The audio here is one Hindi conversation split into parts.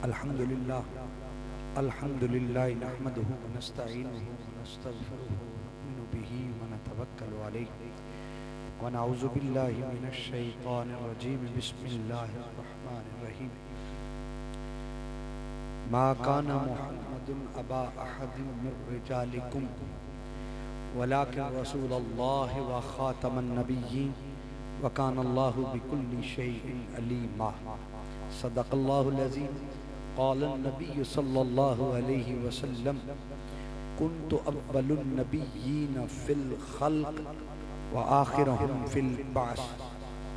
अल्हम्दुलिल्लाह नहमदुहु व नस्तईनुहुहु व नस्तगफिरुहु व नु'मिनु बिही व नतवक्कलु अलैहि व नऊज़ु बिल्लाहि मिनश शैतानिर रजीम। बिस्मिल्लाहिर रहमानिर रहीम। मा काना मुहम्मदुन अबा अहदिन मिर रिजालिकुम वलाकिन रसूलुल्लाहि व खातमन नबिय्यीन व कानल्लाहु बिकुल्लि शैइन अलीमा। सदक़ल्लाहुल अज़ीम। क़ालन नबी सल्लल्लाहु अलैहि वसल्लम कुन्तु अव्वलुन नबिय्यीन फिल खल्क़ व आखिरुहुम फिल बास।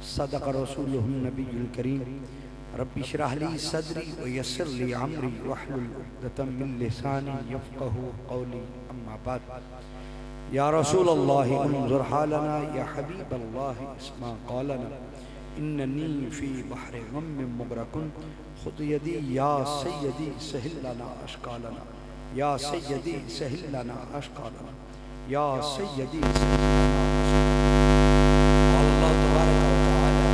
सदक़ रसूलुहुन नबियुल करीम। रब्बि इश्रह ली सदरी व यस्सिर ली अमरी वहलुल उक़दतम मिन लिसानी यफ़क़हू क़ौली। अम्मा बाद। या रसूलल्लाहि उन्ज़ुर हालना या हबीबल्लाहि इस्मा क़ौलना इन्ननी फ़ी बहरि ग़म्मिन मुग़रक़ुन खुद यदी या सय्यदी सहिल लना अश्क़ालना या सय्यदी सहिल लना अश्क़ालना या सय्यदी सहिल लना अल्लाह तबारक व तआला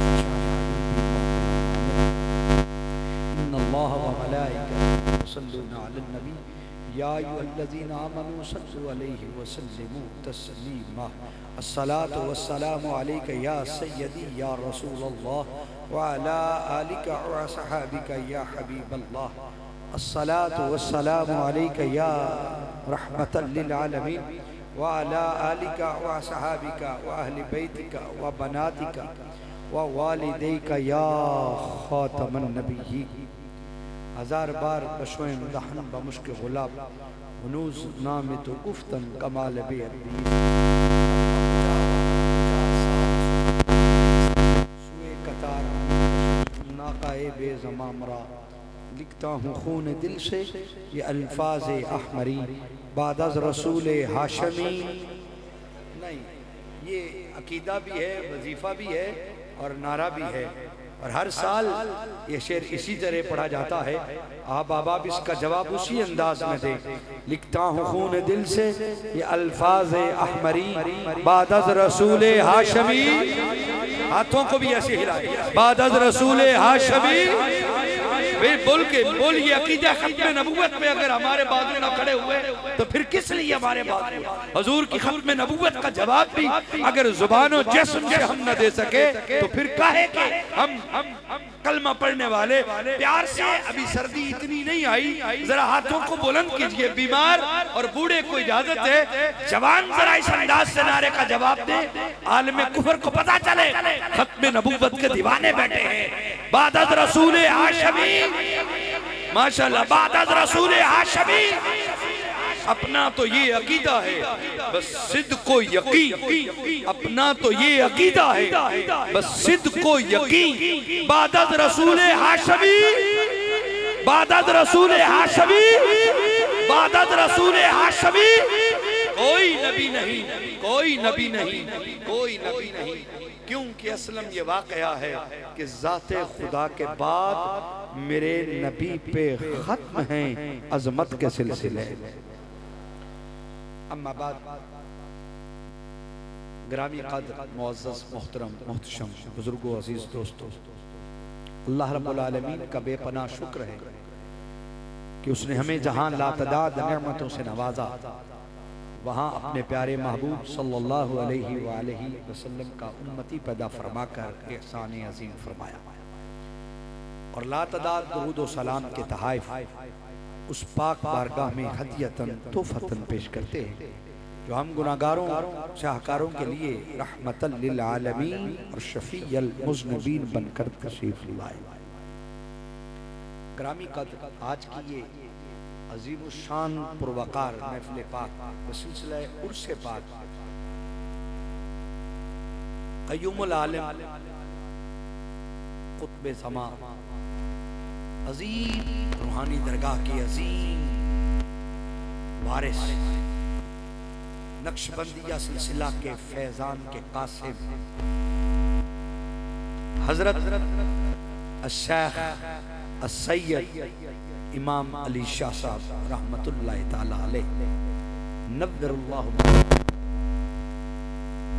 इन्नल्लाह व मलाइकतहु युसल्लूना अलन नबी या अय्युहल्लज़ीना आमनू सल्लु अलैहि व सल्लिमू तस्लीमा। अस्सलातु वस्सलामु अलैका या सय्यदी या रसूलल्लाह व अला आलिका व असहाबिका या हबीबल्लाह। अस्सलातु वस्सलामु अलैका या रहमतल लिल आलमीन व अला आलिका व असहाबिका व अहलि बैतिका व बनातिका व वालिदैका या खातमन नबिय्यीन। हजार बार बशोए मदहन बमुश्क गुलाब हुनूज नाम तो गुफ्तन कमाल बे अरबी सुए कतार नाकाए बेज़मामरा। लिखता हूँ खून दिल से ये अल्फाज अहमरी बाद अज़ रसूल हाशमी। नहीं, ये अकीदा भी है, वजीफ़ा भी है और नारा भी है और हर साल ये शेर इसी तरह पढ़ा जाता है। आप इसका जवाब उसी अंदाज में दे। लिखता हूँ खून दिल से ये अल्फाज अहमरी बाद अज़ रसूल हाशमी। हाथों को भी ऐसे हिला बाद अज़ रसूल हाशमी। बोल ये अकीदा खत्म नबूवत में अगर हमारे बाजू ना खड़े हुए तो फिर किस लिए हमारे बाजू? हुजूर की खत्म नबूवत का जवाब भी अगर जुबानों जिस्म से हम न दे सके तो फिर काहे के हम कलमा पढ़ने वाले प्यार से। अभी सर्दी इतनी नहीं आई, जरा हाथों को बुलंद कीजिए। बीमार और बूढ़े को इजाजत है, जवान जरा इस अंदाज से नारे का जवाब दे। आलम कुफर को पता चले खत्म नबूवत के दीवाने बैठे हैं। बाद अज़ रसूल हाशमी, माशाअल्लाह, बाद अज़ रसूल हाशमी। अपना तो ये अकीदा है बस सिद्ध को यकीन। अपना तो ये अकीदा है बस सिद्ध को यकीन। बाद अज़ रसूल हाशमी, बाद अज़ रसूल हाशमी, बाद अज़ रसूल हाशमी। कोई नबी नहीं, कोई नबी नहीं, कोई नबी नहीं। क्योंकि असलम ये वाकया है कि ज़ाते खुदा के बाद मेरे नबी पे खत्म हैं अजमत के सिलसिले। अम्मा बाद। ग्रामी क़द्र मुअज़्ज़ज़ मोहतरम मोहतशम बुजुर्गों अजीज दोस्तों, अल्लाह रब्बुल आलमीन का बेपनाह शुक्र है कि उसने हमें जहां लातदाद नेमतों से नवाजा, वहाँ अपने प्यारे महबूब सल्लल्लाहु अलैहि वसल्लम का उम्मती पैदा फरमाकर एहसान अजीम फरमाया और लातदाद दुरूद व सलाम के तहाइफ उस पाक बारगाह में हदियतन तोहफतन पेश करते हैं जो हम गुनाहगारों शाहकारों के लिए रहमतल लिल आलमीन और शफीअल मुज़निबीन बनकर तशरीफ लाए। ग्रामी कद्र आज की ये अजीम शान पुरवकार महफिल पाक सिलसिला उर्स पाक क़य्यूमुल आलम क़ुत्ब ज़मा अजीम रूहानी दरगाह के अजीम वारिस नक्शबंदिया सिलसिला के फैजान के कासिम हजरत अश-शेख अस-सय्यद इमाम अली शाह साहब रहमतुल्लाह ताला अलैह नव्वरुल्लाह।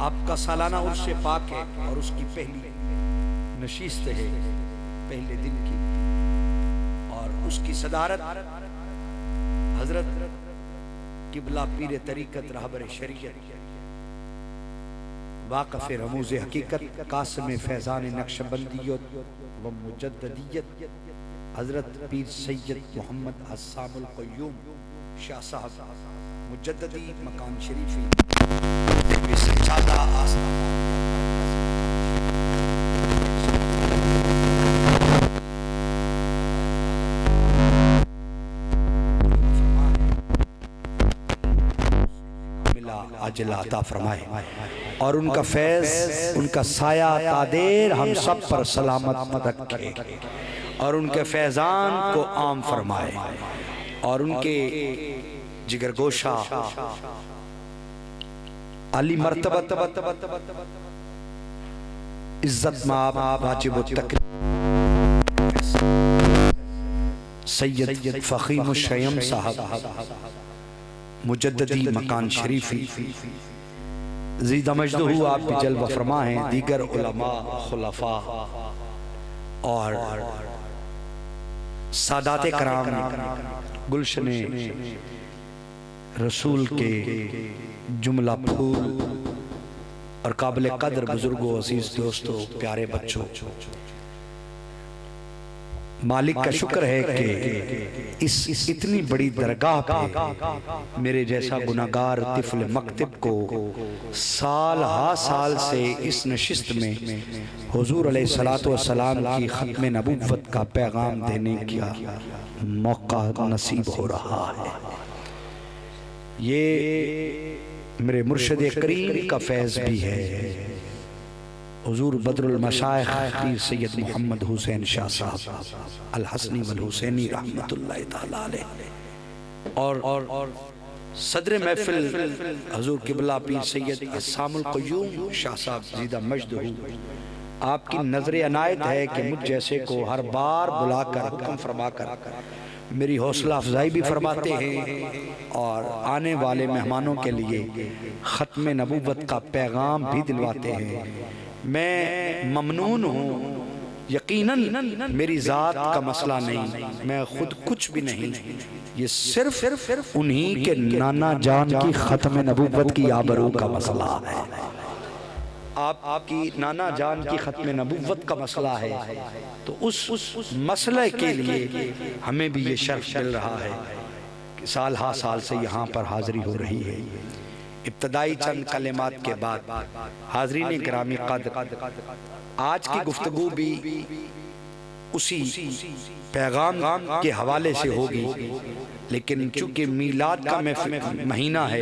आपका सालाना उर्स पाक है और उसकी पहली नशीस्त है पहले दिन की और उसकी सदारत हजरत किबला पीर तरीकत रहबर शरीयत वाक़फ़ रमूज़ हकीकत कासिम फैज़ान नक्शबंदियत व मुजद्ददियत हजरत पीर सैयद मोहम्मद अस्सामुल क़य्यूम शाह साहब मुजद्ददी मकान शरीफी सच्चादा आस्था अजला अता फरमाए और उनका फैज़ उनका साया तादेर हम सब पर सलामत रखे और उनके फैज़ान को आम फरमाए और उनके जिगर गोशा अली मर्तबत इज्जत माब वाजिब तकरीम सैयद फ़ख़ीम शयम साहब मुजद्ददी मकान शरीफी ज़ीदा मजदहू आप भी जल्व फरमा हैं, दीगर उलमा खुलफा और सादाते कराम गुलशने रसूल के जुमला फूल और काबिल कदर बुजुर्गों अजीज दोस्तों प्यारे बच्चों, मालिक का शुक्र है कि इस इतनी बड़ी दरगाह पे मेरे जैसा गुनाहगार तिफल मकतब को साल हा साल से इस नशिस्त में हुजूर अलैहिस्सलातु वस्सलाम की खत्म नबूवत का पैगाम देने का मौका नसीब हो रहा है। ये मेरे मुर्शिद करीम का फैज़ भी है। हुजूर बदरुल मशाइख पीर सैयद मोहम्मद हुसैन शाह साहब अल हसनी वल हुसैनी रहमतुल्लाह ताला अलैह और सदर महफिल हुजूर किबला पीर सैयद अस्सामुल क़य्यूम शाह साहब ज़ीदा मजदहू, आपकी नजर अनायत है कि मुझ जैसे को हर बार बुलाकर हुक्म फरमाकर मेरी हौसला अफजाई भी फरमाते हैं और आने वाले मेहमानों के लिए ख़त्म नबूवत का पैगाम भी दिलवाते हैं। मैं ममनून हूँ, यकीनन मेरी ज़ात का मसला नहीं, मैं खुद कुछ भी नहीं, ये सिर्फ उन्हीं के नाना जान की ख़त्म नबूवत की आबरू का मसला है। आपकी नाना जान की ख़त्म नबूवत का मसला है, तो उस मसले के लिए हमें भी ये शर्फ मिल रहा है कि साल हा साल से यहाँ पर हाज़िरी हो रही है। इब्तदाई चंद कलिमात के बाद हाज़रीन किरामी क़द्र, आज की गुफ्तगू भी उसी पैगाम के हवाले से होगी, लेकिन चूंकि मीलाद का महीना है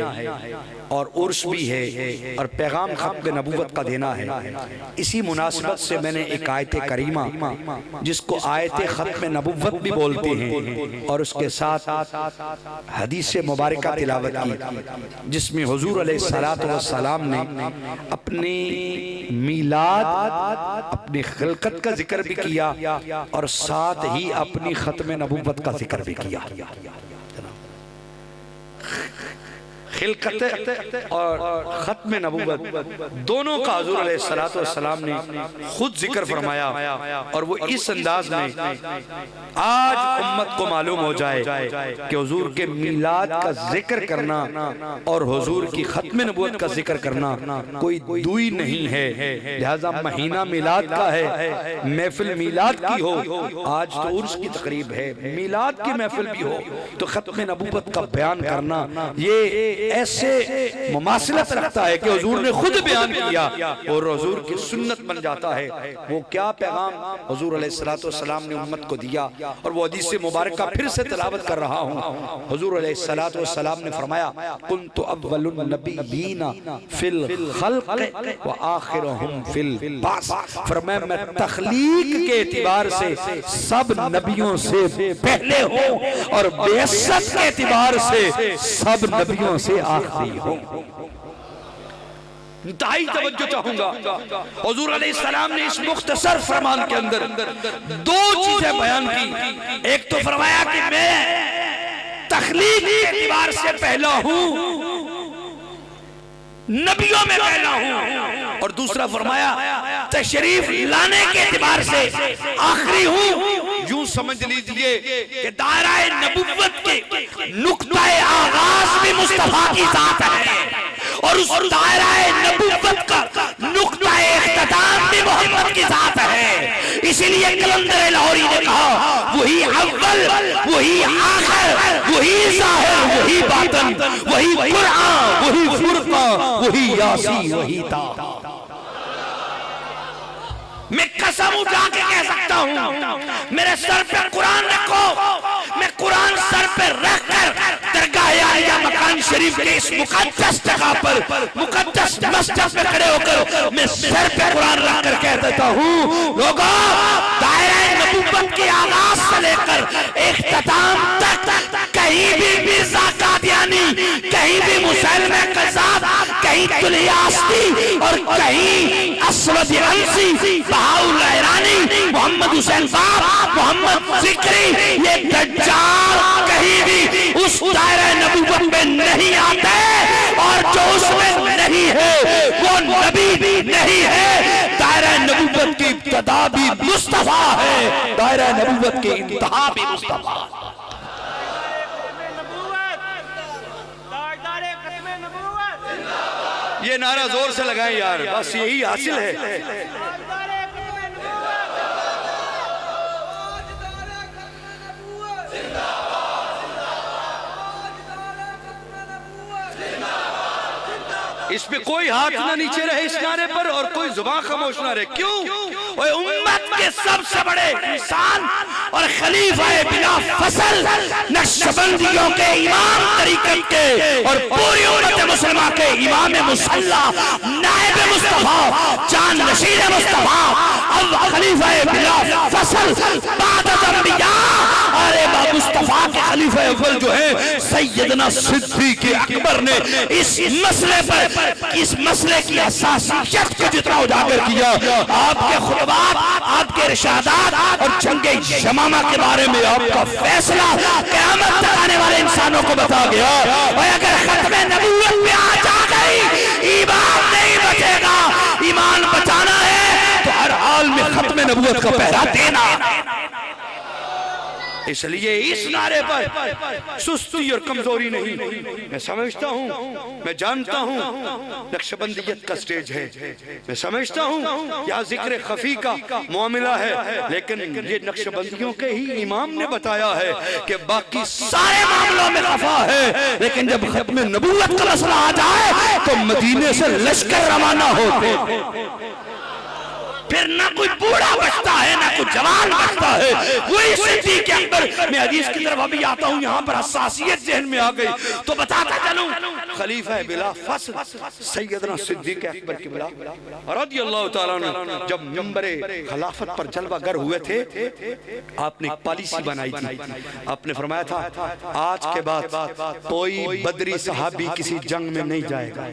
और उर्स भी है और पैगाम ख़त्म नबूवत का देना है, इसी मुनासिबत से मैंने एक आयत करीमा जिसको आयत ख़त्म नबूवत भी बोलते हैं और उसके साथ हदीस मुबारका तिलावत की, जिसमें हुजूर अलैहिस्सलातु वस्सलाम ने अपनी मीलाद अपनी खिलकत का जिक्र भी किया और साथ ही अपनी ख़त्म नबूवत का जिक्र भी किया। खिलकत और खत्म नबूवत दोनों का हुजूर अलैहिस्सलातु वस्सलाम ने खुद जिक्र फरमाया और वो इस अंदाज में आज उम्मत को मालूम हो जाए कि हुजूर के मीलाद का जिक्र करना और हुजूर की खत्म नबूवत का जिक्र करना कोई दुई नहीं है। लिहाजा महीना मीलाद का है, महफिल मीलाद की हो, आज तो उर्स की तकरीब है, मीलाद की महफिल भी हो, तो खत्म नबूवत का बयान करना ये ऐसे मुमासिलत रखता है कि हुजूर ने खुद बयान किया और हुजूर की सुन्नत बन जाता है। वो क्या पैगाम हुजूर अलैहिस्सलातु वस्सलाम ने उम्मत को दिया और वो हदीस मुबारका फिर से तिलावत कर रहा हूँ। हुजूर अलैहिस्सलातु वस्सलाम ने फरमाया, कुन्तु अव्वलुन नबिय्यीना फिल खल्क़ व आखिरुहुम फिल बास। फरमाया मैं तख्लीक के एतिबार से सब नबियों से पहले हूँ और बेअसत के एतिबार से सब नबियों से आखिरी हो। इंतहाई तवज्जो चाहूंगा, हुजूर अलैहिस्सलाम ने इस मुख्तसर फरमान के अंदर दो चीजें बयान की। एक तो फरमाया कि मैं तख्लीक के एतिबार से पहला हूं, नबियों में पहला हूं, और दूसरा फरमाया तशरीफ लाने के एतिबार से आखिरी हूं। यूं समझ लीजिए कि दायरा नबुव्वत के नुक्ताए आगाज भी मुस्तफा की जात है और उस दायरा नबुव्वत का नुक्ताए इख्तिताम भी मोहम्मद की जात है। इसीलिए कलंदर लाहौरी ने कहा वही अव्वल, वही आखिर, वही ज़ाहिर, वही बातिन, वही कुरान, वही फुरक़ान, वही यासीन, वही ता। मैं कसम उठा के कह सकता हूं, मेरे सर पे कुरान रखो, मैं कुरान सर पे रखकर दरगाह आलिया मकान शरीफ के इस मुकद्दस जगह पर, मुकद्दस मस्जिद पे खड़े होकर मैं सर पे कुरान रखकर कह देता हूं, लोगों दायरा नबुव्वत के आगाज से लेकर इख्तिताम तक कहीं भी मिर्जा कादियानी, कहीं भी मुसैलमा कज़्ज़ाब, कहीं तुलियास्ती और कहीं असवद अंसी, बहाउल ईरानी, मोहम्मद हुसैन साहब, मोहम्मद जिक्री, ये दज्जाल कहीं भी उस दायरा नबुव्वत में नहीं आते और जो उसमें नहीं है वो नबी भी नहीं है। दायरा नबुव्वत की इब्तिदा भी मुस्तफा है, दायरा नबुव्वत की इंतहा भी मुस्तफा। ये नारा जोर से लगाएं यार, बस यही हासिल है। इस पे कोई हाथ ना नीचे रहे इस नारे पर और कोई जुबान खामोश ना रहे। क्यों? वो उम्मत के सबसे बड़े इंसान और खलीफा बिला फसल नक्शबंदियों के इमाम तरीकत के और पूरी उम्मत मुसलमान के इमाम मुसल्ला नायब मुस्तफा जान नशीर मुस्तफा अब खलीफा बिला फसल बादत अंबिया और मुस्तफा के खलीफा अव्वल जो है सैयदना सिद्दीक़ अकबर ने इस मसले पर, इस मसले की हसासियत को जितना उजागर किया, आपके खुतबात, आपके इरशादात और जंगे यमामा के बारे में आपका फैसला क़यामत तक आने वाले इंसानों को बता गया। और अगर खत्म नबूवत में आ जा गई ईमान नहीं बचेगा, ईमान बचाना है तो हर हाल में खत्म नबूवत का पहरा देना। इसलिए इस नारे पर सुस्ती और कमजोरी नहीं। मैं समझता हूँ, मैं जानता हूँ नक्शबंदियत का स्टेज है, मैं समझता हूँ यहाँ जिक्र खफी का मामला है, लेकिन ये नक्शबंदियों के ही इमाम ने बताया है कि बाकी सारे मामलों में खफा है, लेकिन जब खत्म नबूवत का मसला आ जाए तो मदीने से लश्कर रवाना होते फिर ना कोई बूढ़ा बचता है ना कोई जवान बचता है। वही सिद्दीक़ अकबर, मैं हदीस की तरफ अभी आता हूँ, यहाँ पर हसासियत ज़हन में आ गई तो बताता चलूं, खलीफा बिला फसल सैयदना सिद्दीक़ अकबर की बिला रज़ियल्लाहु ताला अन्हु जब मिंबरे खिलाफत पर जलवागर हुए थे, आपने एक पॉलिसी बनाई थी। आपने फरमाया था आज के बाद कोई बदरी सहाबी किसी जंग में नहीं जाएगा।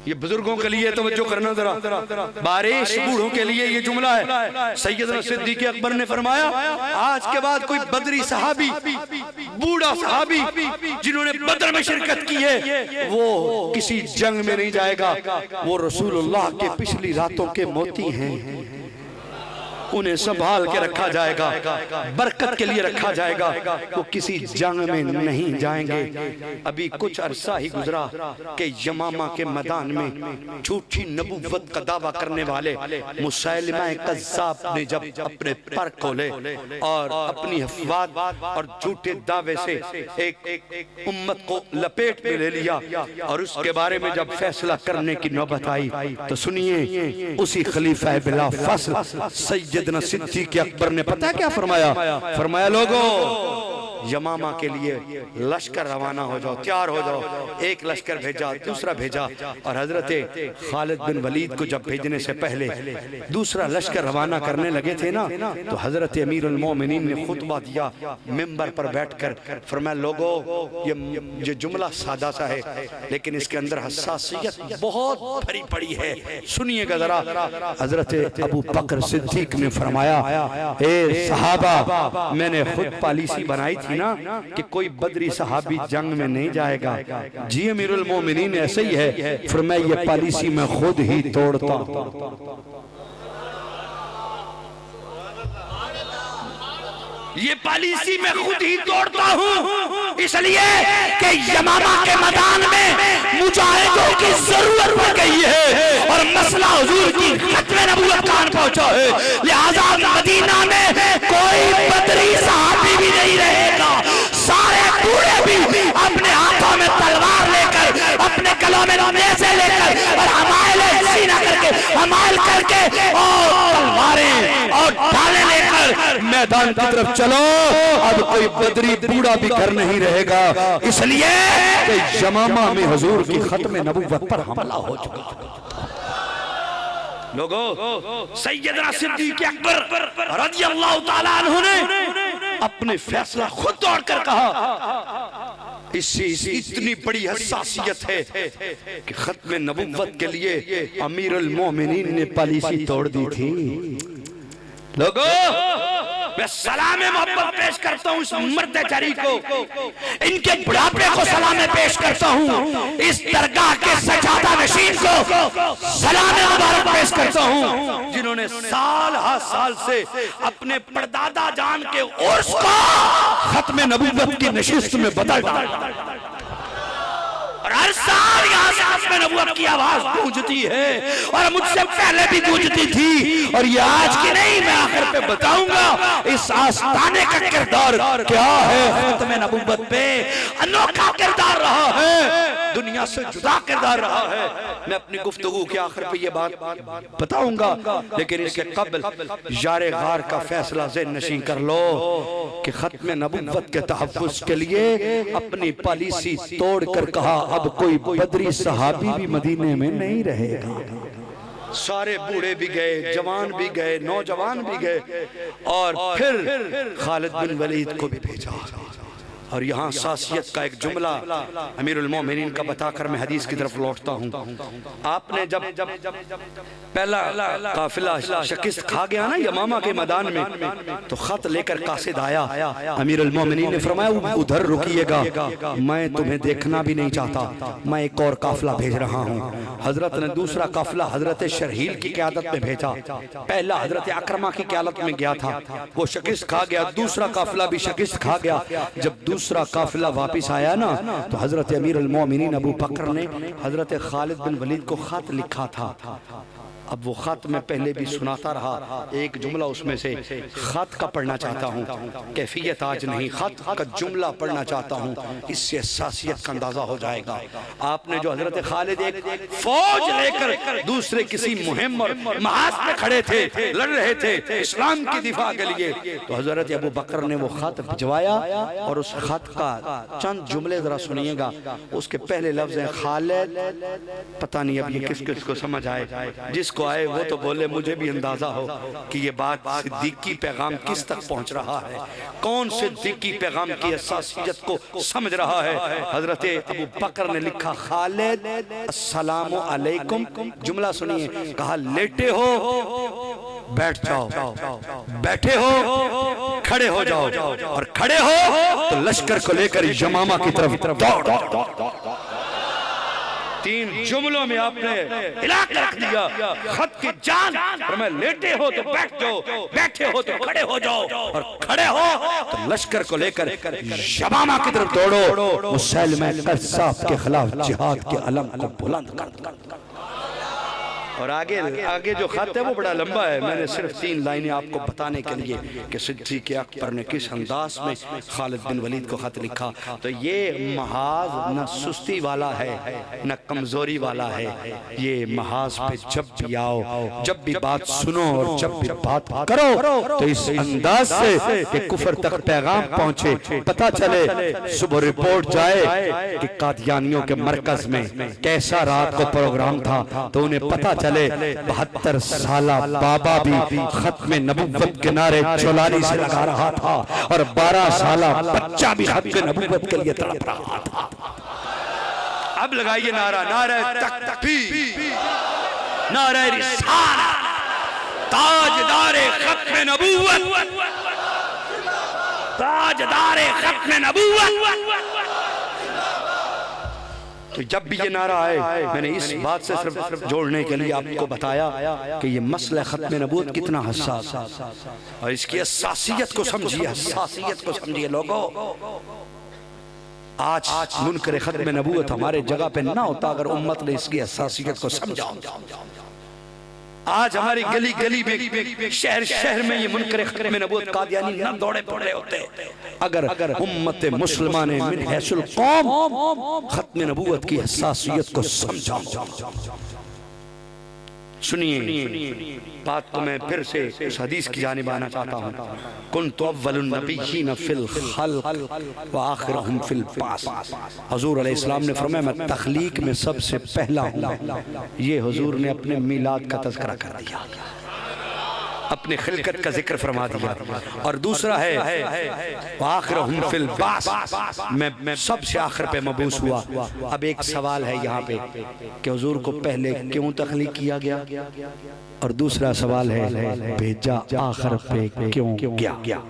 ये बुजुर्गों के लिए तवज्जो करना जरा, बारिश बूढ़ों के लिए ये जुमला है। सैयदना सिद्दीक़ अकबर ने फरमाया आज के बाद कोई बदरी सहाबी, बूढ़ा सहाबी जिन्होंने बदर में शिरकत की है वो किसी जंग में नहीं जाएगा। वो रसूलुल्लाह के पिछली रातों के मोती हैं, उन्हें संभाल के रखा जाएगा, बरकत के लिए रखा जाएगा, वो किसी जंग में नहीं जाएंगे। अभी कुछ अरसा ही गुजरा कि यमामा के मैदान में झूठी नबूवत का दावा करने वाले मुसैलिमा कज़्ज़ाब ने जब अपने पर खोले और अपनी अफवाद और झूठे दावे से एक उम्मत को लपेट में ले लिया और उसके बारे में जब फैसला करने की नौबत आई तो सुनिए उसी खलीफा बिला फसल सैयदना सिद्दीक़ अकबर ने पता क्या फरमाया? फरमाया लोगों यमामा के लिए लश्कर रवाना हो जाओ, तैयार हो जाओ। एक लश्कर भेजा, दूसरा भेजा और हजरत खालिद बिन वलीद को जब भेजने से पहले दूसरा लश्कर रवाना करने लगे थे ना, तो हजरत अमीरुल मोमिनीन ने खुतबा दिया मिंबर पर बैठकर। फरमाया लोगों ये जुमला सादा सा है लेकिन इसके अंदर हसासियत बहुत भरी पड़ी है, सुनिएगा जरा। हजरत अबू बकर सिद्दीक ने फरमाया ए सहाबा, मैंने खुद पॉलिसी बनाई थी ना कि कोई बदरी सहाबी जंग में नहीं जाएगा। जी अमीरुल मोमिनीन ऐसे ही है, फरमाया ये पॉलिसी मैं खुद ही तोड़ता। ये पॉलिसी मैं खुद ही तोड़ता हूँ, इसलिए कि यमामा के मैदान में मुजाहिदों की जरूरत पड़ गई है और मसला हुजूर की खत्म नबूवत कान पहुंचा है। लिहाजा मदीना में कोई बदरी सहाबी भी नहीं रहेगा, सारे बूढ़े भी अपने हाथों में तलवार लेकर, अपने गलों में नेज़े लेकर और हमारे सीना करके, हमाल करके और तलवारें और ढाले लेकर मैदान की तरफ चलो। अब कोई बदरी बूढ़ा भी घर नहीं रहेगा, इसलिए कि यमामा में हुजूर की खत्म नबूवत पर हमला हो चुका। लोगों, सैयदना सिद्दीक़ अकबर रज़ियल्लाहु ताला अन्हु ने अपने फैसला खुद तोड़कर कहा, इससे इतनी बड़ी हसासियत है कि खत्म नबूवत के लिए अमीरुल मोमिनीन ने पॉलिसी तोड़ दी थी। लोगों, मैं सलाम मोहब्बत पेश करता हूँ इस मर्द जरी को, इनके बुढ़ापे को सलाम पेश करता हूँ, इस दरगाह के सजादा नशीन को सलाम मुबारक पेश करता हूँ, जिन्होंने साल हर साल से अपने परदादा जान के उर्स को खत्म नबूवत की नशिस्त में बदल डाला और हर साल यहाँ से खत्म नबूवत की आवाज गूंजती है और मुझसे पहले भी गूंजती थी और ये आज की नहीं, मैं आखिर पे बताऊंगा इस आस्ताने का किरदार क्या है। खत्म नबूवत पे अनोखा किरदार रहा है, दुनिया से जुदा किरदार रहा है। मैं अपनी गुफ्तगू के आखिर पे ये बात बताऊंगा, लेकिन इसके कबल यारे गार का फैसला ज़हन नशीं कर लो कि खत्म नबूवत के तहफ़्फ़ुज़ के लिए अपनी पॉलिसी तोड़ कर कहा, अब कोई बदरी सहाबी भी मदीने में नहीं रहेगा। सारे बूढ़े भी गए, जवान भी गए, नौजवान भी गए और फिर खालिद बिन वलीद को भी भेजा। और यहाँ सासियत का एक जुमला अमीरुल मोमिनीन का बताकर मैं हदीस की तरफ लौटता हूँ। आपने जब पहला काफिला शिकस्त खा गया ना यमामा के मैदान में, तो खत लेकर कासिद आया। अमीरुल मोमिनीन ने फरमाया उधर रुकिएगा, मैं तुम्हें देखना भी नहीं चाहता, मैं एक और काफिला भेज रहा हूँ। हजरत ने दूसरा काफिला हजरत शरहील की क़यादत में भेजा। पहला हजरत अकरमा की क़यादत में गया था, वो शिकस्त खा गया, दूसरा काफिला भी शिकस्त खा गया। जब दूसरा काफिला वापस आया ना, तो हजरत अमीरुल मोमिनीन अबू बकर ने हजरत खालिद बिन वलीद को खत लिखा था। अब वो खत मैं पहले भी सुनाता रहा, एक जुमला उसमें से खत का पढ़ना चाहता हूँ, कैफियत आज नहीं, खत का जुमला पढ़ना चाहता हूँ, इससे हसासियत का अंदाजा हो जाएगा। आपने जो हजरत खालिद एक फौज लेकर दूसरे किसी मुहिम और महाज में खड़े थे, लड़ रहे थे इस्लाम की दिफा के लिए, तो हजरत अबू बकर ने वो खत भिजवाया और उस खत का चंद जुमले जरा सुनिएगा। उसके पहले लफ्ज है खालिद, पता नहीं अब ये किस किस को समझ आए, जिस को आए वो तो बोले मुझे भी अंदाजा हो कि ये बात सिद्दीकी पैगाम किस तक पहुंच रहा है, कौन सिद्दीकी पैगाम की हसासियत को समझ रहा है। हजरत अबू बकर ने लिखा खालिद अस्सलामु अलैकुम, जुमला सुनिए, कहा लेटे हो बैठ जाओ, बैठे हो खड़े हो जाओ, और खड़े हो तो लश्कर को लेकर यमामा की तरफ दौड़। तीन जुमलों में आपने हिला कर रख दिया खत की जान। और मैं लेटे हो तो बैठ जाओ, बैठे हो तो खड़े हो जाओ, और खड़े हो तो लश्कर को लेकर यमामा की तरफ दौड़ो, मुसैलिमा कज़्ज़ाब के खिलाफ जिहाद के अलम को बुलंद कर। और आगे जो खत है वो बड़ा लंबा है, मैंने सिर्फ 3 लाइनें आपको बताने के लिए कि सिद्दीक़ अकबर ने किस अंदाज में खालिद बिन वलीद को खत लिखा। तो ये महाज न सुस्ती वाला है न कमजोरी वाला है, ये महाज पे जब भी आओ, जब भी बात सुनो और जब भी बात करो तो इस अंदाज से कि कुफर तक पैगाम पहुंचे, पता चले, सुबह रिपोर्ट जाए कि कादियानियों के मरकज में कैसा रात को प्रोग्राम था, तो उन्हें पता चले 72 साला बाबा भी खत्म नबूवत के नारे चौलानी से लगा रहा था और 12 साला बच्चा भी खत्म नबूवत के लिए तड़प रहा था। अब लगाइए नारा, नारा तकबीर, नारा रिसालत, ताजदारे खत्म नबूवत, ताजदारे खत्म नबूवत। तो जब भी ये नारा आए, मैंने इस बात से सिर्फ जोड़ने के लिए आपको बताया कि ये मसला खत्म नबूवत कितना हसास है और इसकी हसासियत को समझिए, हसासियत को समझिए लोगों। आज मुनकर खत्म नबूवत हमारे जगह पे ना होता अगर उम्मत ने इसकी हसासियत को समझा। आज हमारी गली गली में, शहर शहर में ये मुनकर खत्म नबूवत कादियानी ना दौड़े पड़े होते अगर उम्मत मुसलमान मिन हैसुल कौम खत्म नबूवत की हसासियत को समझा। सुनिए बात तो मैं फिर से इस हदीस की जानिब आना चाहता हूँ। कुन्तु अव्वलुन नबिय्यीन फिल खल्क़ व आखिरुहुम फिल बास। हुजूर अलैहिस्सलाम ने फरमाया मैं तख्लीक में सबसे पहला हूँ। ये हुजूर ने अपने मीलाद का तज़किरा कर दिया, अपने खिलकत का जिक्र फरमा दिया। और दूसरा है आखिरुहुम फिल बास, मैं सबसे आखिर पे मबूस हुआ। अब एक सवाल है यहाँ पे कि हुजूर को पहले क्यों तख्लीक किया गया, और दूसरा सवाल है भेजा आखिर पे क्यों गया।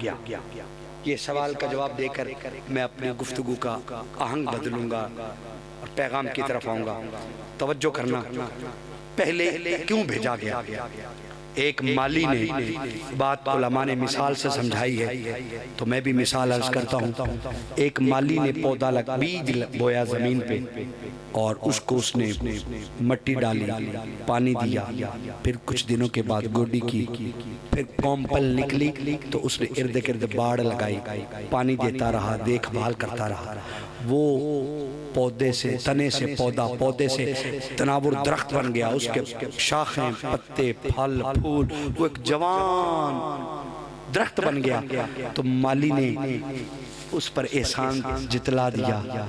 ये सवाल का जवाब देकर मैं अपनी गुफ्तगू का आहंग बदलूंगा और पैगाम की तरफ आऊंगा। तवज्जो करना, पहले क्यों भेजा गया। एक माली ने बात उलमा ने मिसाल से समझाई है, तो मैं भी मिसाल अर्ज करता हूँ। एक माली ने पौधा बीज बोया जमीन पे और उसको उसने मट्टी डाली, पानी दिया, फिर कुछ दिनों के बाद गोडी की, फिर कॉम्पल निकली तो उसने इर्द गिर्द बाड़ लगाई, पानी देता रहा, देखभाल करता रहा। वो पौधे से तने से पौधा, पौधे से तनावुर दरख्त बन गया, उसके शाखें, पत्ते, फल, फूल, वो एक जवान दरख्त बन गया। तो माली ने उस पर एहसान जितला दिया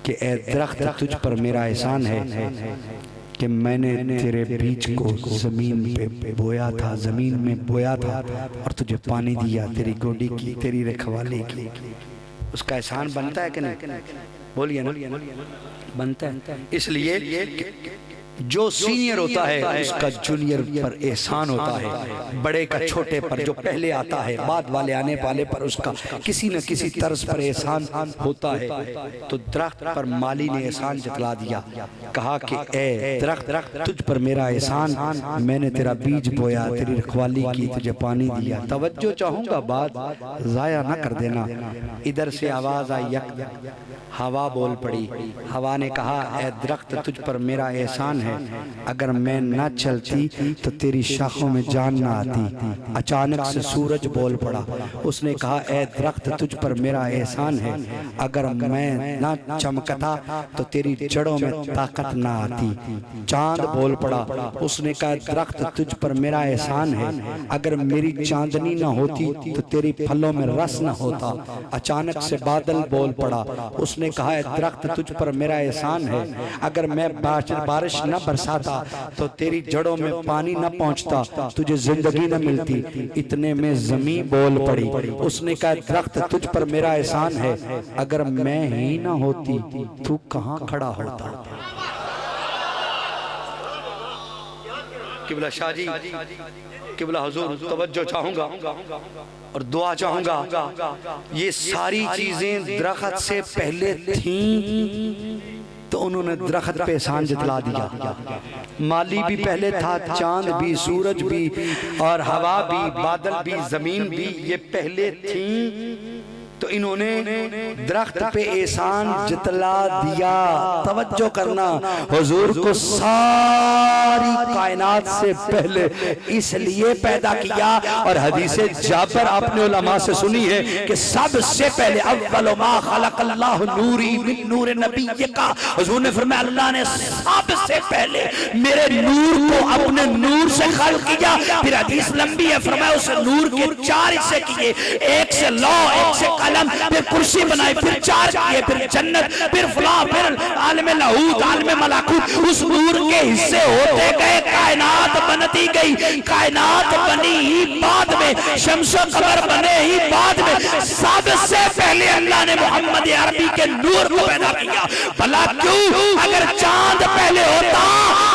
कि ए दरख्त तुझ पर मेरा एहसान है कि मैंने तेरे बीज को जमीन पे बोया था, जमीन में बोया था और तुझे पानी दिया, तेरी गोडी की, तेरी रखवाली की। उसका एहसान बनता है कि नहीं? बोलिए ना, बनता है। इसलिए जो सीनियर होता है उसका जूनियर पर एहसान होता है, बड़े का छोटे पर, जो पहले आता है बाद वाले आने वाले पर उसका किसी न किसी तर्ज पर एहसान होता है। तो दरख्त पर माली ने एहसान जतला दिया, कहा कि ए दरख्त तुझ पर मेरा एहसान, मैंने तेरा बीज बोया, तेरी रखवाली की, तुझे पानी दिया। तवज्जो चाहूंगा, बात जाया न कर देना। इधर से आवाज आई, हवा बोल पड़ी। हवा ने कहा ए दरख्त तुझ पर मेरा एहसान है, अगर मैं न चलती तो तेरी शाखों में जान ना आती। अचानक से सूरज बोल पड़ा, उसने कहा ए दरख्त तुझ पर मेरा एहसान है, अगर मैं न चमकता तो तेरी जड़ों में ताकत ना आती। चांद बोल पड़ा, उसने कहा दरख्त तुझ पर मेरा एहसान है, अगर मेरी चांदनी ना होती तो तेरी फलों में रस न होता। अचानक से बादल बोल पड़ा, उसने कहा दरख्त तुझ पर मेरा एहसान है, अगर मैं बारिश न बरसाता तो तेरी जड़ों में पानी न पहुंचता, तुझे जिंदगी न मिलती। इतने में ज़मीन बोल पड़ी, उसने कहा दरख्त तुझ पर मेरा एहसान है, अगर मैं ही न होती तू कहां खड़ा होता। किबला शाह जी, किबला हुजूर, तवज्जो चाहूंगा और दुआ चाहूंगा। ये सारी चीजें दरख्त से पहले थीं तो उन्होंने दरख्त पे एहसान जतला दिया। माली भी पहले था, चांद भी, सूरज भी और हवा भी, बादल भी, जमीन भी, ये पहले थीं तो इन्होंने दरख्त पे एहसान जतला दिया। तवज्जो करना, हुजूर को सारी कायनात से पहले इसलिए पैदा किया। और हदीसे जाबर आपने उलमा से सुनी है कि सबसे पहले अव्वल मा खलक़ल्लाहु नूरी मिन नूर नबिय्यका, हुजूर ने फरमाया अल्लाह ने सबसे पहले मेरे नूर को अपने नूर से खल्क़ किया। फिर हदीस लंबी है, फरमाया उस नूर के 4 हिस्से किए, एक से लौ, एक से कलम, फिर कुर्सी बनाई, फिर 4 किए, फिर जन्नत, फिर फला, फिर आलम लाहूत, आलम मलाकूत। उस नूर के हिस्से होते गए, कायनात बनती गई। कायनात बनी ही बाद में, शम्सो कमर बने ही बाद में। सबसे पहले अल्लाह ने मोहम्मद अरबी के नूर को पैदा किया। भला क्यों? अगर चांद पहले होता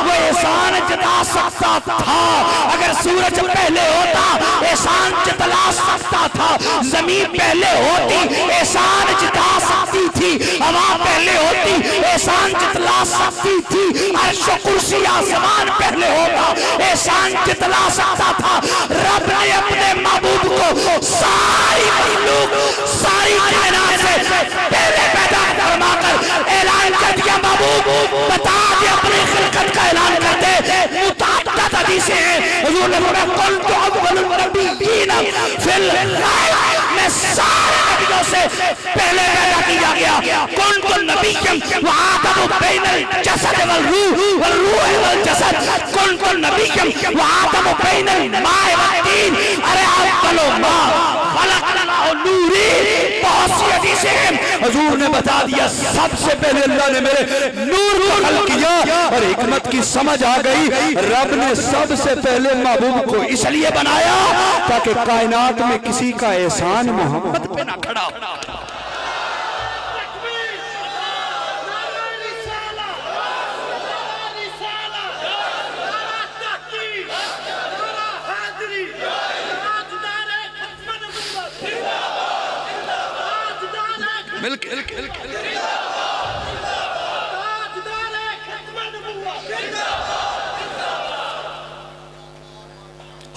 वो एहसान जता सकता था, अगर सूरज पहले होता एहसान जतला सकता था, जमीन पहले होती एहसान जता सकती थी, हवा पहले होती एहसान जतला सकती थी, अर्श कुर्सी आसमान पहले होगा, एहसान जितला सकता था। रब ने अपने महबूब को सारी मखलूक, सारी कायनात से पहले पैदा फरमाकर ऐलान कर दिया। महबूब बता दे, अपनी खिलकत का ऐलान कर दे। मुताअद्दिद हदीसें हैं, हुजूर ने फरमाया कुन्तु अव्वलुन नबिय्यीन फिल गैब, मैं सारे नबियों से पहले पैदा किया गया। कुन्तु नबिय्यन व आदमु बैनल जसद वल रूह वल जसद, कुन्तु नबिय्यन व आदमु बैनल माए वत तीन, अरे अव्वलु मा खलक़ल्लाहु नूरी। बहुत सी हदीसें हैं, हुजूर ने बता दिया सबसे पहले अल्लाह ने मेरे नूर को खल्क किया। और हिकमत की समझ आ गई, रब ने सबसे पहले महबूब को इसलिए बनाया ताकि कायनात में किसी का एहसान मोहम्मद पे ना खड़ा हो।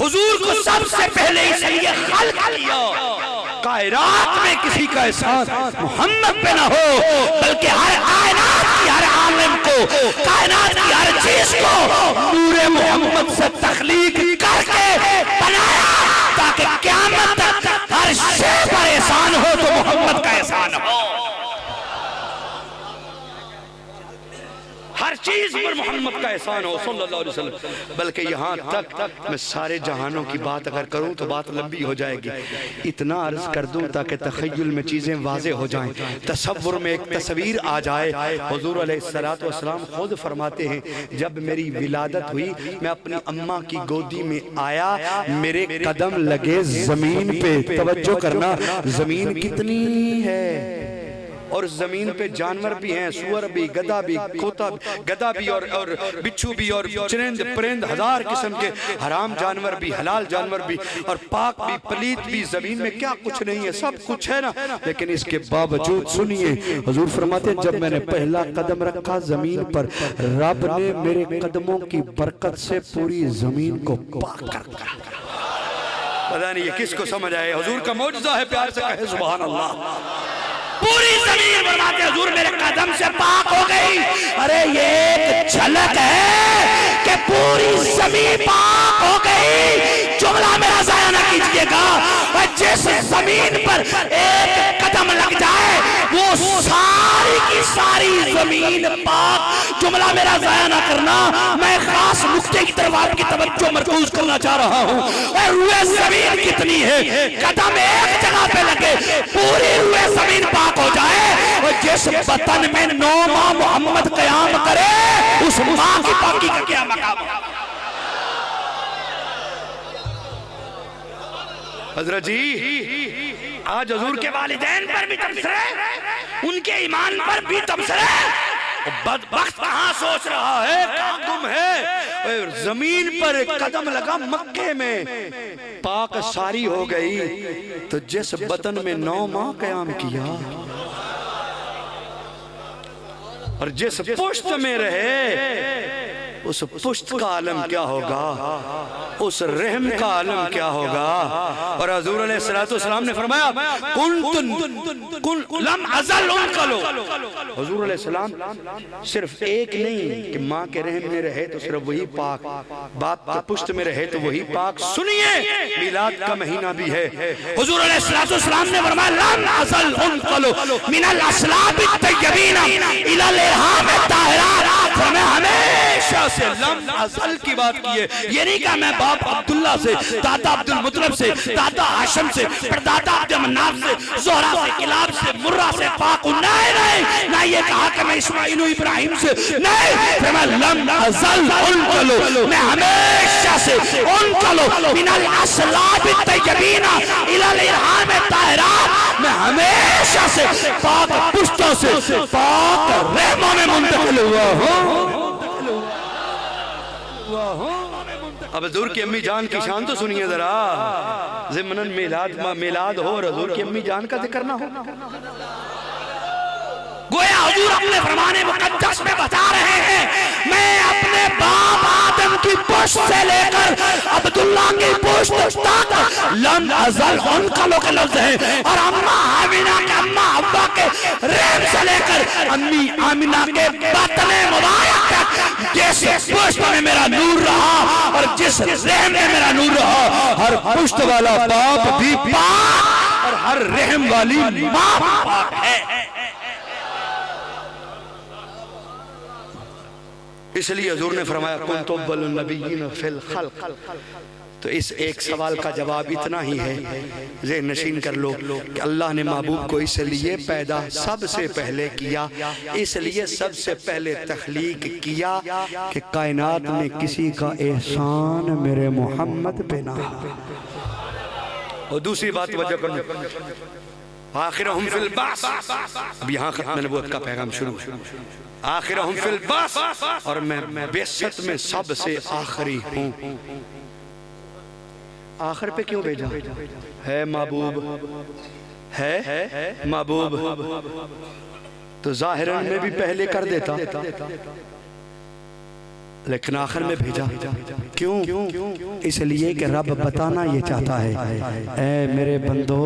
हुजूर को सबसे पहले इसलिए खल्क किया कायनात में किसी का एहसान मोहम्मद पे ना हो, बल्कि हर कायनात की हर आलम को, कायनात की हर चीज को नूरे मोहम्मद से तख्लीक करके बनाया ताकि क़यामत तक हर शे पर एहसान हो तो मोहम्मद का एहसान हो। हर चीज पर मोहम्मद का एहसान हो सल्लल्लाहु अलैहि वसल्लम। बल्कि यहाँ तक मैं सारे जहानों की बात अगर करूँ तो बात लंबी हो जाएगी। इतना अर्ज कर दूँ ताकि तख़य्युल में चीज़ें वाज़े हो जाएं, तसव्वुर में एक तस्वीर आ जाए। हुज़ूर अलैहिस्सलातु वस्सलाम खुद फरमाते हैं, जब मेरी विलादत हुई मैं अपनी अम्मा की गोदी में आया, मेरे कदम लगे जमीन पे। तवज्जो करना, जमीन कितनी है और जमीन पे जानवर भी हैं, सुअर भी, गधा भी, खोता गधा भी और बिच्छू भी और चरिंद परिंद, हजार किस्म के हराम जानवर भी, हलाल जानवर भी और पाक भी, पलीत भी। जमीन में क्या कुछ नहीं है, सब कुछ है ना। लेकिन इसके बावजूद सुनिए, हुजूर फरमाते हैं जब मैंने पहला कदम रखा जमीन पर, रब ने मेरे कदमों की बरकत से पूरी जमीन को पाक कर दिया। पता नहीं ये किसको समझ आए। हुजूर का मौजज़ा है, प्यार से कहे सुभान अल्लाह। पूरी जमीन फरमाते हैं हुजूर मेरे कदम से पाक हो गई। अरे ये एक झलक है कि पूरी जमीन पाक हो गई। जुमला मेरा ज़ाया ना कीजिएगा। जिस जमीन पर एक कदम लग जाए वो सारी की सारी जमीन पाक। जुमला मेरा ज़ाया ना करना, मैं खास नुक्ते की तरफ आपकी तवज्जो मरकूज करना चाह रहा हूँ। रुए जमीन कितनी है, कदम एक जगह पे लगे पूरी रुए जमीन पाक हो जाए। और जिस वतन में 9 माह मोहम्मद क़याम करे उस माँ की पाकी का क्या मकाम है। हजरत जी आज हुजूर के वालिदैन पर भी तबसरे, उनके ईमान पर भी तबसरे। बदबख्त कहाँ सोच रहा है, कहाँ गुम है। जमीन पर एक कदम लगा मक्के में, पाक सारी हो गई। तो जिस वतन में 9 माह क़याम किया और जिस पुश्त में रहे उस पुश्त का आलम क्या होगा, उस रहम का आलम क्या होगा। और हुजूर अलैहिस्सलातु वस्सलाम ने फरमाया कुन लम अज़ल उनकलो। हुजूर अलैहिस्सलाम सिर्फ एक नहीं कि माँ के रहम में रहे तो सिर्फ वही पाक, बाप के पुश्त में रहे तो वही पाक। सुनिए मिलाद का महीना भी है। हुजूर अलैहिस्सलातु वस्सलाम ने फरमाया लम अज़ल उनकलो मिनल अस्लाबि तय्यबीना इलल इरहाम ताहिरात। फरमाया हमेशा से लम अज़ल की बात की है। ये नहीं कहा मैं बाप अब्दुल्ला से, दादा अब्दुल मुत्तलिब से, दादा हाशिम से, परदादा अब्दुल मन्नाफ से, ज़ोहरा से, किलाब से, मुर्रा से पाक हूं। नहीं, ना ये कहा कि मैं इस्माइल इब्राहिम से, नहीं। मैं लम अज़ल उनकलो, मैं हमेशा से उनकलो मिनल अस्लाब तय्यबीना इलल इरहाम ताहिरात। मैं हमेशा से पाक पुश्तों से पाक रहमों में मुंतकिल हुआ हूं। अब हुजूर की अम्मी जान की शान तो सुनिए जरा। ज़िम्नन मिलाद हो और हुजूर की अम्मी जान का जिक्र ना हो। गोया हुजूर अपने फरमाने मुकद्दस में बता रहे हैं, मैं अपने बाप आदम की पुश्त से लेकर अब्दुल्ला की पुश्त तक लम अज़ल उनका लोग लफ्ज़ है, और अम्मा आमिना के अम्मा अब्बा के रहम से लेकर अम्मी आमिना के बतने मुबारक तक जिस पुश्त में मेरा नूर रहा और जिस रहम में मेरा नूर रहा, हर पुश्त वाला बाप भी पाक और हर रहम वाली माँ पाक है। इसलिए हुजूर ने फरमाया कुन्तु अव्वलुन नबिय्यीन फिल खल्क़। तो इस एक सवाल का जवाब इतना ही है, ज़हन नशीन कर लो कि अल्लाह ने महबूब को इसलिए पैदा सबसे पहले किया, इसलिए सबसे पहले तख्लीक किया कि कायनात में किसी का एहसान मेरे मोहम्मद पे ना। और दूसरी बात वजह कर, आखिरहुम फिल बास, अब यहाँ खत्म नबूवत का पैगाम शुरू, आखिरहुम फिल बास, और मैं बेसत में सबसे आखिरी हूँ। आखिर पे क्यों भेजा है महबूब, है महबूब तो जाहिरन में भी पहले कर देता, लेकिन आखिर में भेजा क्यों? इसलिए कि रब बताना ये चाहता है, ऐ मेरे बंदो,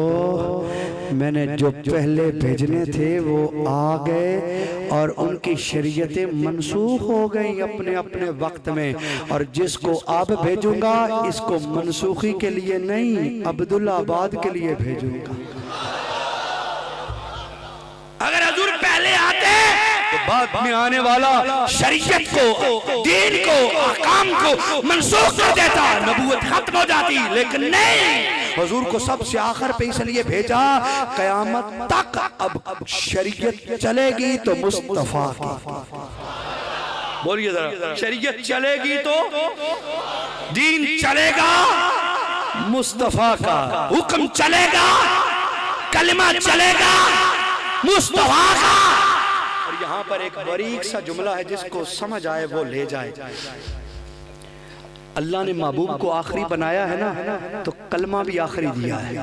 मैंने जो पहले भेजने थे वो आ गए और उनकी शरीयतें मनसूख हो गई अपने अपने वक्त में, और जिसको अब भेजूंगा इसको मनसूखी के लिए नहीं, अब्दुल्लाबाद के लिए भेजूंगा। अगर हुजूर पहले आते तो बाद में आने वाला शरीयत को, दीन को, अहकाम को मनसूख कर देता, नबूवत खत्म हो जाती, लेकिन नहीं, हुजूर को सबसे आखिर पे इसलिए भेजा, कयामत तक अब शरीयत चलेगी तो मुस्तफा की। बोलिए जरा, शरीयत चलेगी तो दीन चलेगा, मुस्तफा का हुक्म चलेगा, कलिमा चलेगा मुस्तफा का। और यहाँ पर एक बारीक सा जुमला है, जिसको समझ आए वो ले जाए। अल्लाह ने महबूब को आखिरी बनाया है ना, तो कलमा भी आखिरी दिया है।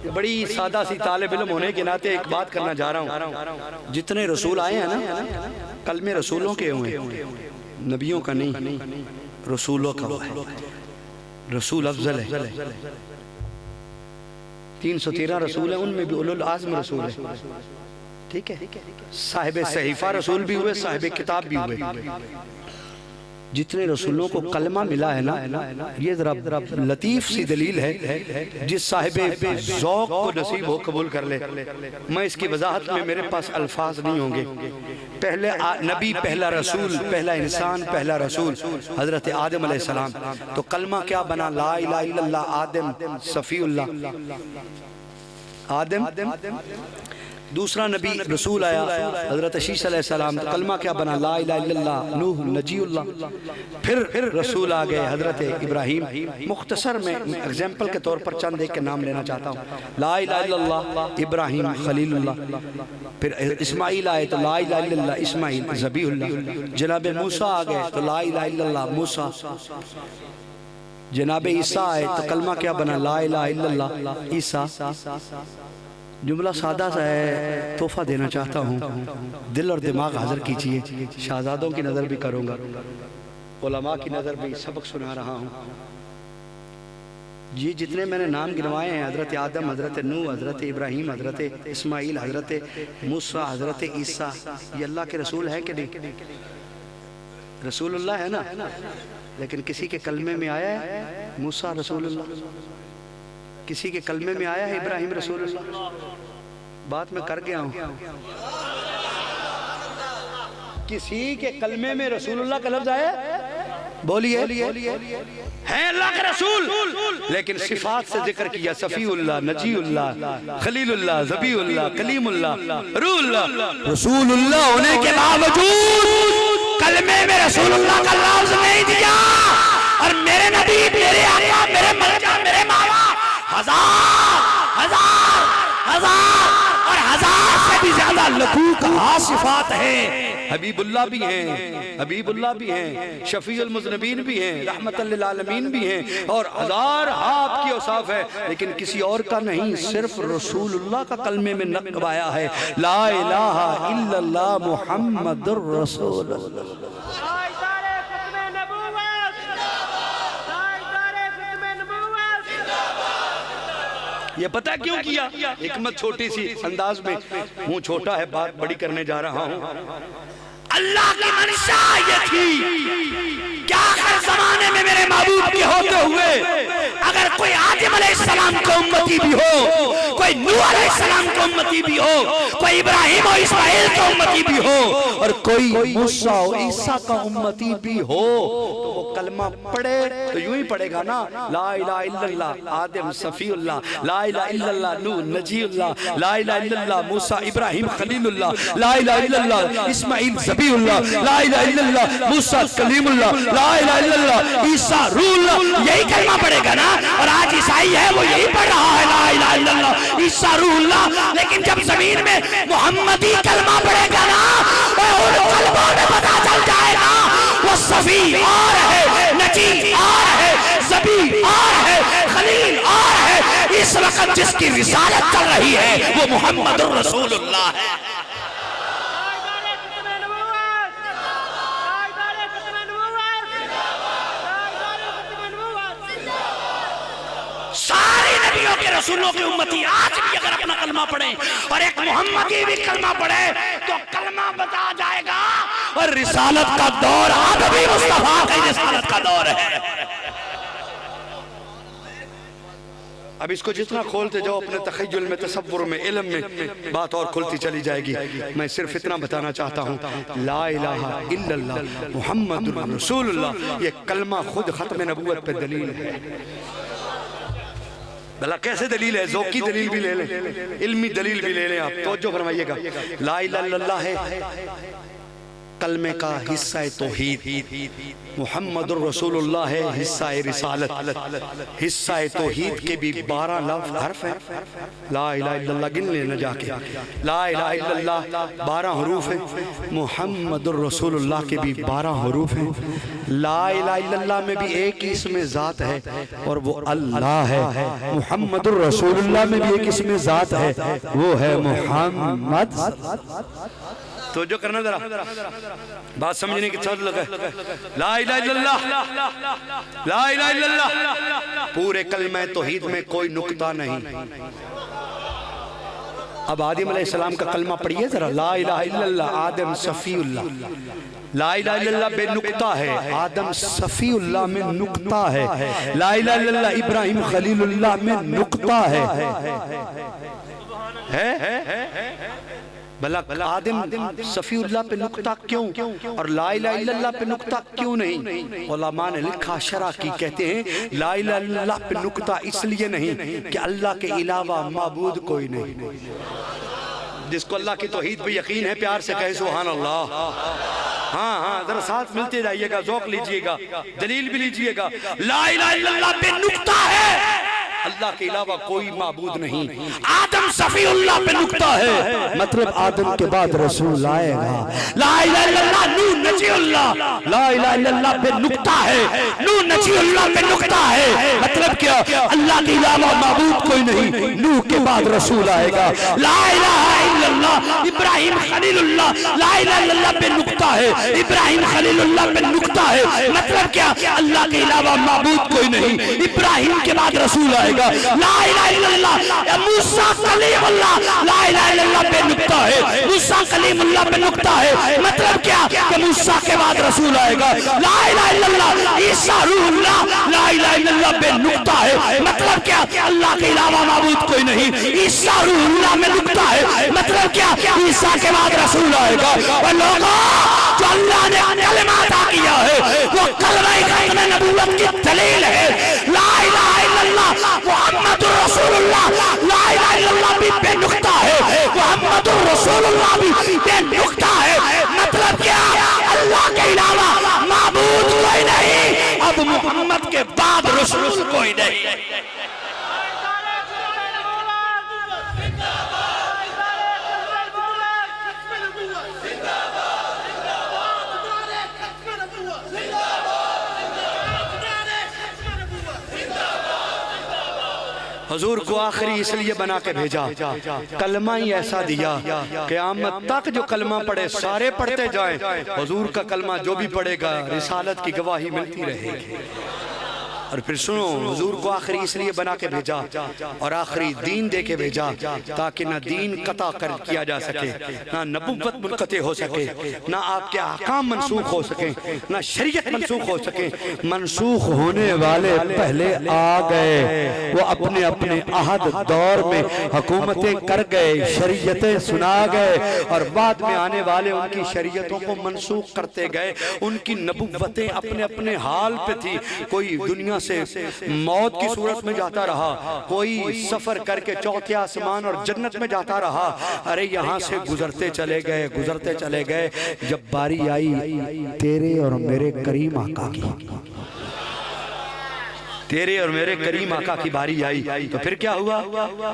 बड़ी सादा सी तालिब इल्म होने के नाते एक बात करना जा रहा हूँ, जितने रसूल आए हैं ना, कलमे रसूलों के हुए, नबियों का नहीं, रसूलों का है। रसूल अफजल है, 313 रसूल है, उनमें भी उलुल आज़म रसूल है, ठीक है। साहिब सहीफा रसूल भी हुए, साहिब किताब भी हुए। जितने रसूलों को कलमा मिला है ना, ये जरा लतीफ सी दलील है, जिस साहिब ज़ौक़ को नसीब हो कबूल कर ले। मैं इसकी वजाहत में मेरे पास अल्फाज नहीं होंगे। पहले नबी, पहला रसूल, पहला इंसान, पहला रसूल हजरत आदम अलैहिस्सलाम, तो कलमा क्या बना? ला इलाहा इल्लल्लाह आदम सफ़ीउल्लाह आदम। दूसरा नबी रसूल आया हजरत शीश अलैहिस्सलाम, तो कलमा क्या बना? ला इलाहा इल्लल्लाह नूह नजीउल्लाह। फिर रसूल आ गए हजरत इब्राहीम। मुख्तसर में एग्जाम्पल के तौर पर चंद एक के नाम लेना चाहता हूँ। ला इलाहा इल्लल्लाह इब्राहीम खलीलुल्लाह। फिर इस्माइल आए तो ला इलाहा इल्लल्लाह इस्माइल ज़बीहुल्लाह। जनाब मूसा आ गए तो ला इलाहा इल्लल्लाह मूसा। जनाब ईसा आए तो कलमा क्या बना? ला इलाहा इल्लल्लाह ईसा। जुमला सादा सा है, तोहफा देना चाहता हूँ, दिल और दिमाग हाजिर कीजिए। शहजादों की नज़र भी करूँगा, उलमा की नज़र भी, सबक सुना रहा हूँ। ये जितने मैंने नाम गिनवाए हैं, हज़रत आदम, हज़रत नूह, हज़रत इब्राहीम, हज़रत इस्माइल, हज़रत मूसा, हज़रत ईसा, ये अल्लाह के रसूल है कि नहीं? रसूलुल्लाह है ना, लेकिन किसी के कलमे में आया है मूसा रसूलुल्लाह, किसी के कलमे में आया है इब्राहिम रसूलुल्लाह। बात मैं कर गया हूँ, किसी के कलमे में रसूलुल्लाह का लफ्ज आया? बोलिए, है अल्लाह के रसूल, लेकिन सिफात से जिक्र किया, सफीउल्लाह, नजीउल्लाह, खलीलुल्लाह, ज़बीउल्लाह, कलीमुल्लाह, रूहुल्लाह। रसूलुल्लाह होने के बावजूद कलमे में रसूलुल्लाह का लफ्ज नहीं दिया। और मेरे नबी, मेरे आका, मेरे मलका, मेरे मावा हजार हजार हजार और हजार से भी ज्यादा लकू का सिफात है। हबीबुल्लाह भी हैं, हबीबुल्लाह भी हैं, शफीउल मुज़निबीन भी हैं, रहमतल लिल आलमीन भी हैं, और हजार आपकी औसाफ है, लेकिन किसी और का नहीं, सिर्फ रसूलुल्लाह का कलमे में नक्ब आया है, ला इलाहा इल्लल्लाह मुहम्मदुर रसूलुल्लाह। ये पता क्यों किया? हिकमत छोटी सी अंदाज में, मुंह छोटा है, बात बड़ी करने जा रहा हूं। अल्लाह की मंशा ये थी क्या हर जमाने में मेरे महबूब के होते हुए अगर कोई आदम अलैहिस्सलाम का उम्मती भी हो, कोई नूह अलैहिस्सलाम का उम्मती भी हो, कोई इब्राहिम और इस्माइल का उम्मती भी हो, और कोई मूसा और ईसा का उम्मती भी हो, तो वो कलमा पढ़े तो यूं ही पढ़ेगा ना, ला इलाहा इल्लल्लाह आदम सफीउल्लाह, ला इलाहा इल्लल्लाह नूह नजीउल्लाह, ला इलाहा इल्लल्लाह मूसा इब्राहिम खलीलुल्लाह, ला इलाहा इल्लल्लाह इस्माइल ज़बीहुल्लाह, ला इलाहा इल्लल्लाह मूसा कलीमुल्लाह, ला इलाहा इल्लल्लाह ईसा रूहुल्लाह, यही कलमा पढ़ेगा ना। और आज ईसाई है वो यही पढ़ रहा है, ला इलाहा इल्लल्लाह ईसा रूहुल्लाह, लेकिन जब जमीन में मोहम्मदी कलमा पढ़ेगा ना, उन कलमों में पता चल जाएगा वो सफी और है, नजी और है, ज़बी और है, खलील और है। इस वक्त जिसकी रिसालत चल रही है वो मुहम्मदुर रसूलुल्लाह है। सारे नबियों के रसूलों के उम्मती आज भी अगर अपना कलमा पढ़े और एक मोहम्मदी भी कलमा पढ़े तो कलमा बता जाएगा, और रिसालत का दौर आदमी मुस्तफा की रिसालत का दौर है। अब इसको जितना खोलते जाओ अपने तखय्युल में, तसव्वुर में, इल्म में, बात और खुलती चली जाएगी। मैं सिर्फ इतना बताना चाहता हूँ, ला इलाहा इल्लल्लाह मुहम्मदुर रसूलुल्लाह, ये कलमा खुद खत्म नबूवत पे दलील है। भला कैसे दलील है? ज़ौक़ी दलील भी ले लें, इल्मी दलील भी ले लें। आप तवज्जो फरमाइएगा, ला इलाहा इल्लल्लाह है कलमे का हिस्सा तौहीद, मुहम्मदुर रसूलुल्लाह है हिस्सा रिसालत। हिस्सा तौहीद के भी 12 लफ्ज़ हर्फ हैं। ला इलाहा इल्लल्लाह गिन लेना जाके, ला इलाहा इल्लल्लाह 12 हरूफ हैं, मुहम्मदुर रसूलुल्लाह के भी 12 हरूफ हैं। ला इलाहा इल्लल्लाह में भी एक ही इसमें ज़ात है और वो अल्लाह है। मुहम्मदुर रसूलुल्लाह में भी एक इसमें ज़ात है, वो है मुहम्मद। तो जो करना जरा बात समझने की जरूरत लगा। ला इलाहा इल्लल्लाह, ला इलाहा इल्लल्लाह, पूरे कलमे तौहीद में कोई नुक्ता नहीं। अब आदम अलैहिस्सलाम का कलमा पढ़िए जरा, ला इलाहा इल्लल्लाह आदम सफीउल्लाह, ला इलाहा इल्लल्लाह बेनुक्ता है, आदम सफीउल्लाह में नुक्ता है। ला इलाहा इल्लल्लाह इब्राहिम खलीलुल्लाह में नुक्ता है। भला आदम सफीउल्लाह पे नुक्ता क्यों और ला इलाहा इल्लल्लाह पे नुक्ता क्यों नहीं? उलमा ने लिखा शरह की, कहते हैं ला इलाहा इल्लल्लाह पे नुक्ता इसलिए नहीं कि अल्लाह के अलावा माबूद कोई नहीं। जिसको अल्लाह की तौहीद पे यकीन है प्यार से कहे सुभान अल्लाह। हाँ हाँ जरा साथ मिलते जाइएगा, ज़ौक़ लीजिएगा, दलील भी लीजिएगा। ला इलाहा इल्लल्लाह पे नुक्ता है, अल्लाह के अलावा कोई माबूद नहीं। आदम सफीउल्लाह पे नुक्ता है, मतलब आदम के बाद रसूल आएगा। ला इलाहा इल्लल्लाह नूह नजीउल्लाह, ला इलाहा इल्लल्लाह पे नुक्ता है, नूह नजीउल्लाह पे नुक्ता है, मतलब क्या? अल्लाह के अलावा माबूद कोई नहीं, नूह के बाद रसूल आएगा। ला इलाहा इल्लल्लाह इब्राहिम खलीलुल्लाह, ला इलाहा इल्लल्लाह पे नुक्ता है, इब्राहिम खलीलुल्लाह पे नुक्ता है, मतलब क्या? अल्लाह के अलावा माबूद कोई नहीं, इब्राहिम के बाद रसूल आएगा। ला इलाहा इल्लल्लाह मूसा कलीमुल्लाह, ला इलाहा इल्लल्लाह पे नुक्ता है, मूसा कलीमुल्लाह पे नुक्ता है, मतलब क्या? कि मूसा के बाद रसूल आएगा। ला इलाहा इल्लल्लाह ईसा रूहुल्लाह, ला इलाहा इल्लल्लाह पे नुक्ता है, मतलब क्या? अल्लाह के अलावा माबूद कोई नहीं, ईसा रूहुल्लाह में नुक्ता है, मतलब क्या? ईसा के बाद रसूल आएगा। और लोगों जो अल्लाह ने कलमा अता किया है वो कलमा खत्म नबूवत की दलील है। ला इलाहा इल्लल्लाह मुहम्मदुर रसूलुल्लाह, ला इलाहा इल्लल्लाह भी बेनुक्ता है, मुहम्मदुर रसूलुल्लाह भी बेनुक्ता है, मतलब क्या? अल्लाह के अलावा माबूद कोई नहीं, अब मोहम्मद के बाद रसूल कोई नहीं। हुजूर को आखिरी इसलिए बना के भेजा, कलमा ही ऐसा दिया क़यामत तक जो कलमा पढ़े सारे पढ़ते जाएं, हुजूर का कलमा जो भी पढ़ेगा रिसालत की गवाही मिलती रहेगी। और फिर सुनो, हुजूर को आखिरी इसलिए बना के भेजा और आखिरी दीन दे के भेजा ताकि ना दीन कता कर किया जा सके, ना नबुव्वत मुनक़ते हो सके, ना आपके अहकाम मनसूख हो सके, ना शरीयत मनसूख हो सके। मनसूख होने वाले पहले आ गए, वो अपने अपने अहद दौर में हुकूमतें कर गए, शरीयतें सुना गए, और बाद में आने वाले उनकी शरीयतों को मनसूख करते गए। उनकी नबुव्वतें अपने अपने हाल पे थी। कोई दुनिया से मौत की सूरत में जाता रहा, कोई सफर करके चौथे आसमान और जन्नत में जाता रहा। अरे यहाँ से गुजरते चले गए, गुजरते चले गए। जब बारी आई तेरे और मेरे करीम आका की, तेरे और मेरे करीम आका की बारी आई, तो फिर क्या हुआ?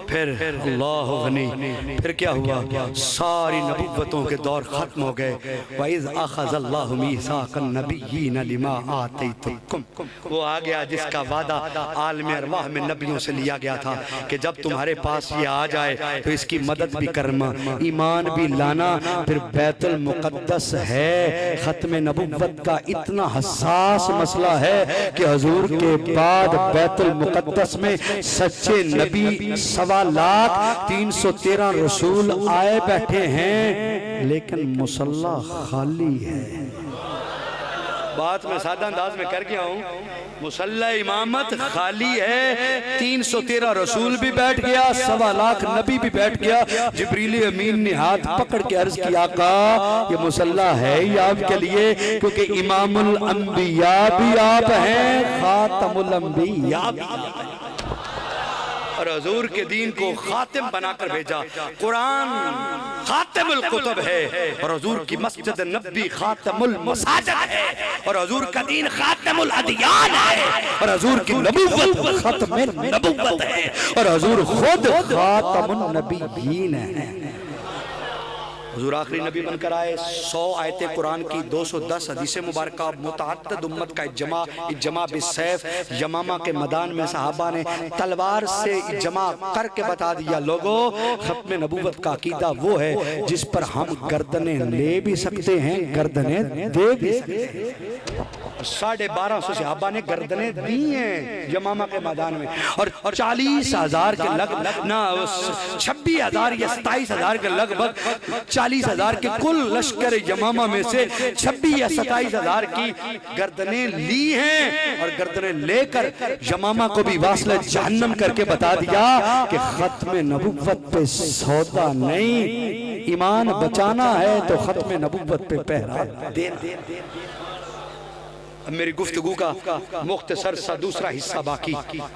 फिर अल्लाह गनी, फिर क्या हुआ? सारी नबुव्वतों के दौर खत्म हो गए। वइज़ अख़ज़ल्लाहु मीसाक़न नबिय्यीन लिमा आतैतुकुम, वो आ गया जिसका वादा आलम अरवाह में नबियों से लिया गया था कि जब तुम्हारे पास ये आ जाए तो इसकी मदद भी करना, ईमान भी लाना। फिर बैतुल मुक़द्दस है, ख़त्म नबुव्वत का इतना हसास मसला है कि हुजूर के बाद बैतुल मुक़द्दस में सच्चे नबी 1,313 रसूल आए बैठे हैं, लेकिन मुसल्ला खाली है। बात मैं सादा अंदाज में कर गया हूँ, मुसल्ला इमामत खाली है। 313 रसूल भी बैठ गया, 1.25 लाख नबी भी बैठ गया। जिब्रील अमीन ने हाथ पकड़ के अर्ज किया, आका ये मुसल्ला है ही आपके लिए, क्योंकि इमामुल अंबिया भी आप हैं, खातमुल अंबिया भी आप हैं। और हुजूर के दीन को खातिम बनाकर भेजा। कुरान खातिमुल कुतुब है, और हुजूर की मस्जिद नबी खातिमुल मसाजिद है, और हुजूर का दीन खातिमुल अदियान है, और हुजूर की नबुव्वत खत्म नबुव्वत है, और हुजूर खुद खातिमुन नबिय्यीन है। हुजूर आखिरी नबी बनकर आए। 100 आयतें कुरान की, 210 हदीसें मुबारक, मुतअद्दिद उम्मत का इज्जमा बिसैफ, यमामा के मैदान में सहाबा ने तलवार से इज्जमा करके बता दिया, लोगों खत्म नबूवत का अकीदा वो है जिस पर हम गर्दनें ले भी सकते हैं, गर्दनें दे भी सकते हैं। 1250 सहाबा ने गर्दनें दी हैं यमामा के मैदान में, और 40,000 के लगभग, ना 26,000 या 27,000 के लगभग 40,000 के कुल लश्कर यमामा में से 26 या 27,000 की गर्दनें ली हैं, और गर्दनें लेकर यमामा को भी वास्ले जहन्नम करके बता दिया कि खत्म नबुव्वत पे सौदा नहीं, ईमान बचाना है तो खत्म नबुव्वत पे पहरा देना। अब मेरी गुफ्तगू का मुख्तसर सा दूसरा हिस्सा बाकी,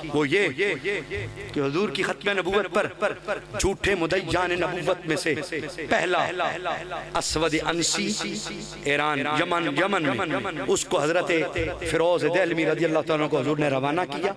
वो ये कि हुजूर की खत्म नबूवत पर झूठे मुदय्यान नबूवत में से पहला असवद अंसी ईरान यमन में, उसको हजरत फिरोज दहलवी रज़ी अल्लाह तआला को हुजूर ने रवाना किया,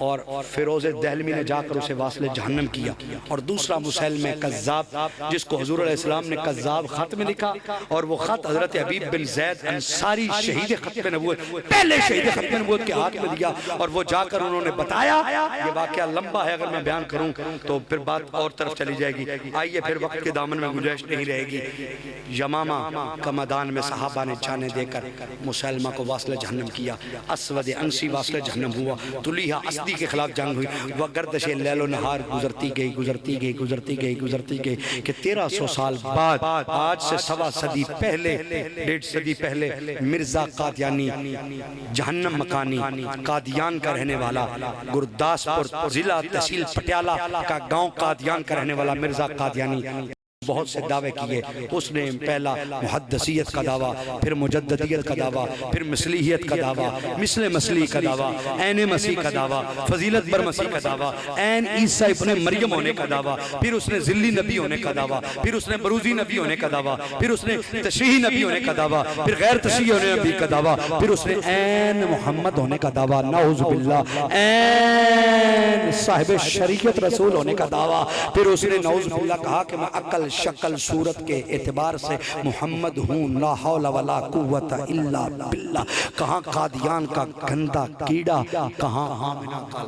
और फिरोज दहलवी ने जाकर उसे वास्ले जहन्नम किया। और दूसरा मुसैलमा कज़्ज़ाब, जिसको हुजूर अलैहिस्सलाम ने कज़्ज़ाब खत में लिखा, और वो खत हजरत हबीब बिन ज़ैद अंसारी शहीद खत्म नबूवत, पहले शहीद खत्म नबूवत के हाथ में दिया, और वो जाकर उन्होंने बताया। ये वाकया लंबा है, अगर मैं बयान करूं तो फिर बात और तरफ चली जाएगी। आइए फिर वक्त के दामन में गुंजाइश नहीं रहेगी। यमामा का मैदान में सहाबा ने जाने देकर मुसलमा को वास्ले जहन्नम किया। असवद अंसी वास्ले जहन्नम हुआ। तुलिहा असदी के खिलाफ जंग हुई। वह गर्दश लैलो नहार गुजरती गई गुजरती गई गुजरती गई गुजरती गई कि 1300 साल बाद, आज से 1.25 सदी पहले, 1.5 सदी पहले, मिर्जा कादियानी, जहन्नम मकानी, कादियान का रहने वाला, गुरदासपुर जिला तहसील पटियाला का गांव कादियान का रहने वाला मिर्जा कादियानी बहुत से दावे किए। उसने पहला मुहद्दसियत का दावा, फिर मुजद्ददियत का दावा, फिर मिसलीहियत का दावा, मिसले मसली का दावा, ऐन मसीह का दावा, फजीलत बर मसीह का दावा, ऐन ईसा इब्ने मरियम होने का दावा, फिर उसने जिल्ली नबी होने का दावा, फिर उसने बरूजी नबी होने का दावा, फिर उसने तशरीही नबी होने का दावा, फिर गैर तशरीही होने नबी का दावा, फिर उसने ऐन मोहम्मद होने का दावा, नाउज़ु बिल्लाह, ऐन साहिब शरीयत रसूल होने का दावा। फिर उसने नाउज़ु बिल्लाह कहा कि मैं अकल शक्ल सूरत के एतबार से मोहम्मद हूँ, ला हौला वला कुव्वत इल्ला बिल्लाह। कहाँ कादियान का गंदा कीड़ा, कहाँ आमिना का